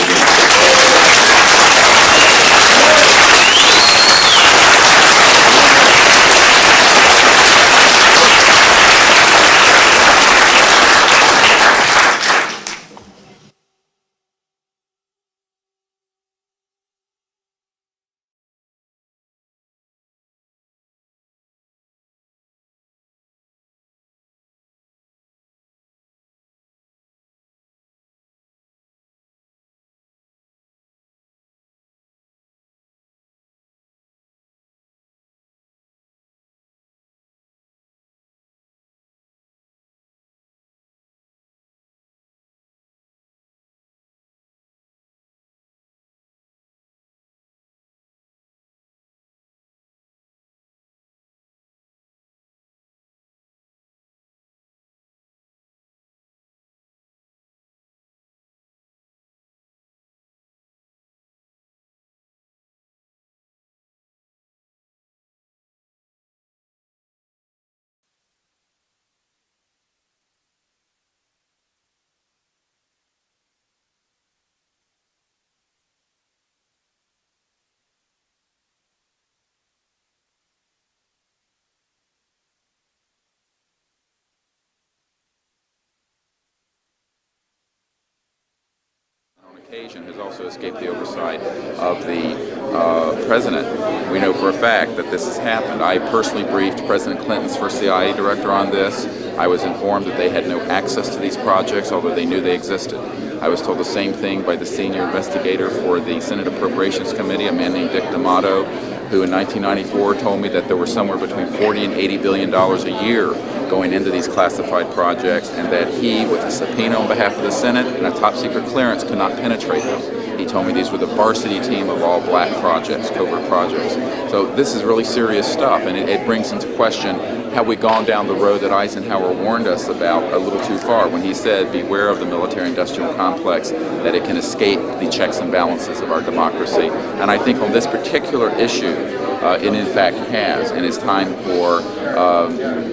Occasion has also escaped the oversight of the president. We know for a fact that this has happened. I personally briefed President Clinton's first CIA director on this. I was informed that they had no access to these projects, although they knew they existed. I was told the same thing by the senior investigator for the Senate Appropriations Committee, a man named Dick D'Amato, who in 1994 told me that there were somewhere between $40 and $80 billion a year going into these classified projects, and that he, with a subpoena on behalf of the Senate and a top secret clearance, could not penetrate them. He told me these were the varsity team of all black projects, covert projects. So this is really serious stuff, and it brings into question, have we gone down the road that Eisenhower warned us about a little too far when he said, beware of the military-industrial complex, that it can escape the checks and balances of our democracy. And I think on this particular issue, it in fact has, and it's time for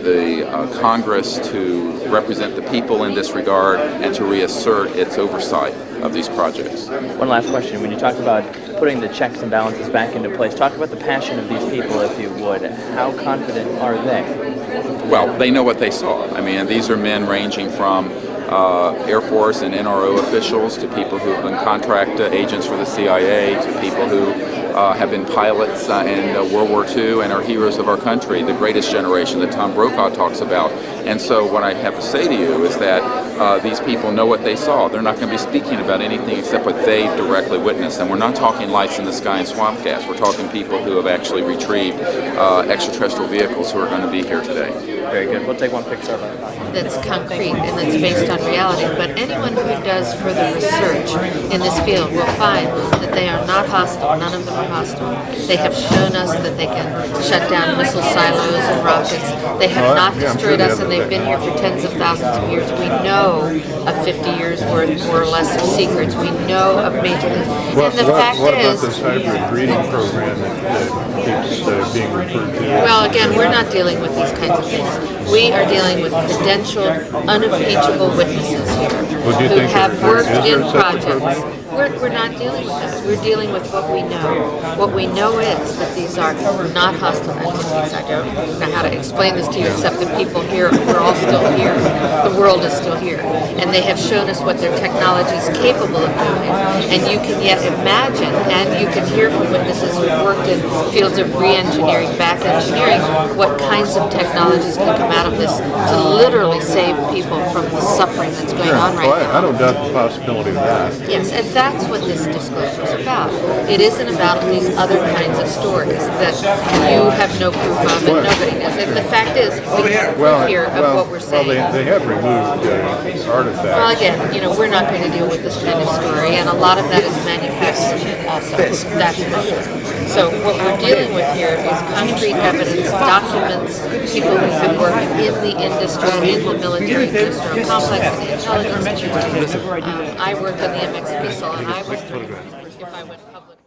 the Congress to represent the people in this regard and to reassert its oversight of these projects. One last question. When you talk about putting the checks and balances back into place, talk about the passion of these people, if you would. How confident are they? Well, they know what they saw. I mean, these are men ranging from Air Force and NRO officials to people who have been contract agents for the CIA to people who have been pilots in World War II and are heroes of our country, the greatest generation that Tom Brokaw talks about. And so what I have to say to you is that these people know what they saw. They're not going to be speaking about anything except what they directly witnessed. And we're not talking lights in the sky and swamp gas. We're talking people who have actually retrieved extraterrestrial vehicles who are going to be here today. Very good. We'll take one picture of it. That's concrete and that's based on reality, but anyone who does further research in this field will find that they are not hostile. None of them are hostile. They have shown us that they can shut down missile silos and rockets. They have not destroyed us, and they've been here for tens of thousands of years. We know of 50 years worth, more or less, of secrets. We know of major things. And the fact what is, about this hybrid breeding program that keeps being referred to? well, again, we're not dealing with these kinds of things. We are dealing with credentialed, unimpeachable witnesses here who have worked in projects. We're not dealing with that. We're dealing with what we know. What we know is that these are not hostile entities. I don't know how to explain this to you except that people here, we're all still here. The world is still here. And they have shown us what their technology is capable of doing. And you can yet imagine, and you can hear from witnesses who've worked in fields of re-engineering, back engineering, what kinds of technologies can come out of this to literally save people from the suffering that's going on right now. I don't doubt the possibility of that. Yes, and that That's what this disclosure is about. It isn't about these other kinds of stories that you have no proof of and nobody knows. And the fact is, we have proof here of what we're saying. Well, they have removed artifacts. Well, again, we're not going to deal with this kind of story, and a lot of that is manufactured also. That's for sure. So what we're dealing with here is concrete evidence, documents, people who have worked in the industry, in the military industrial complex, in the intelligence community. I worked on the MX missile, and I was if I went public.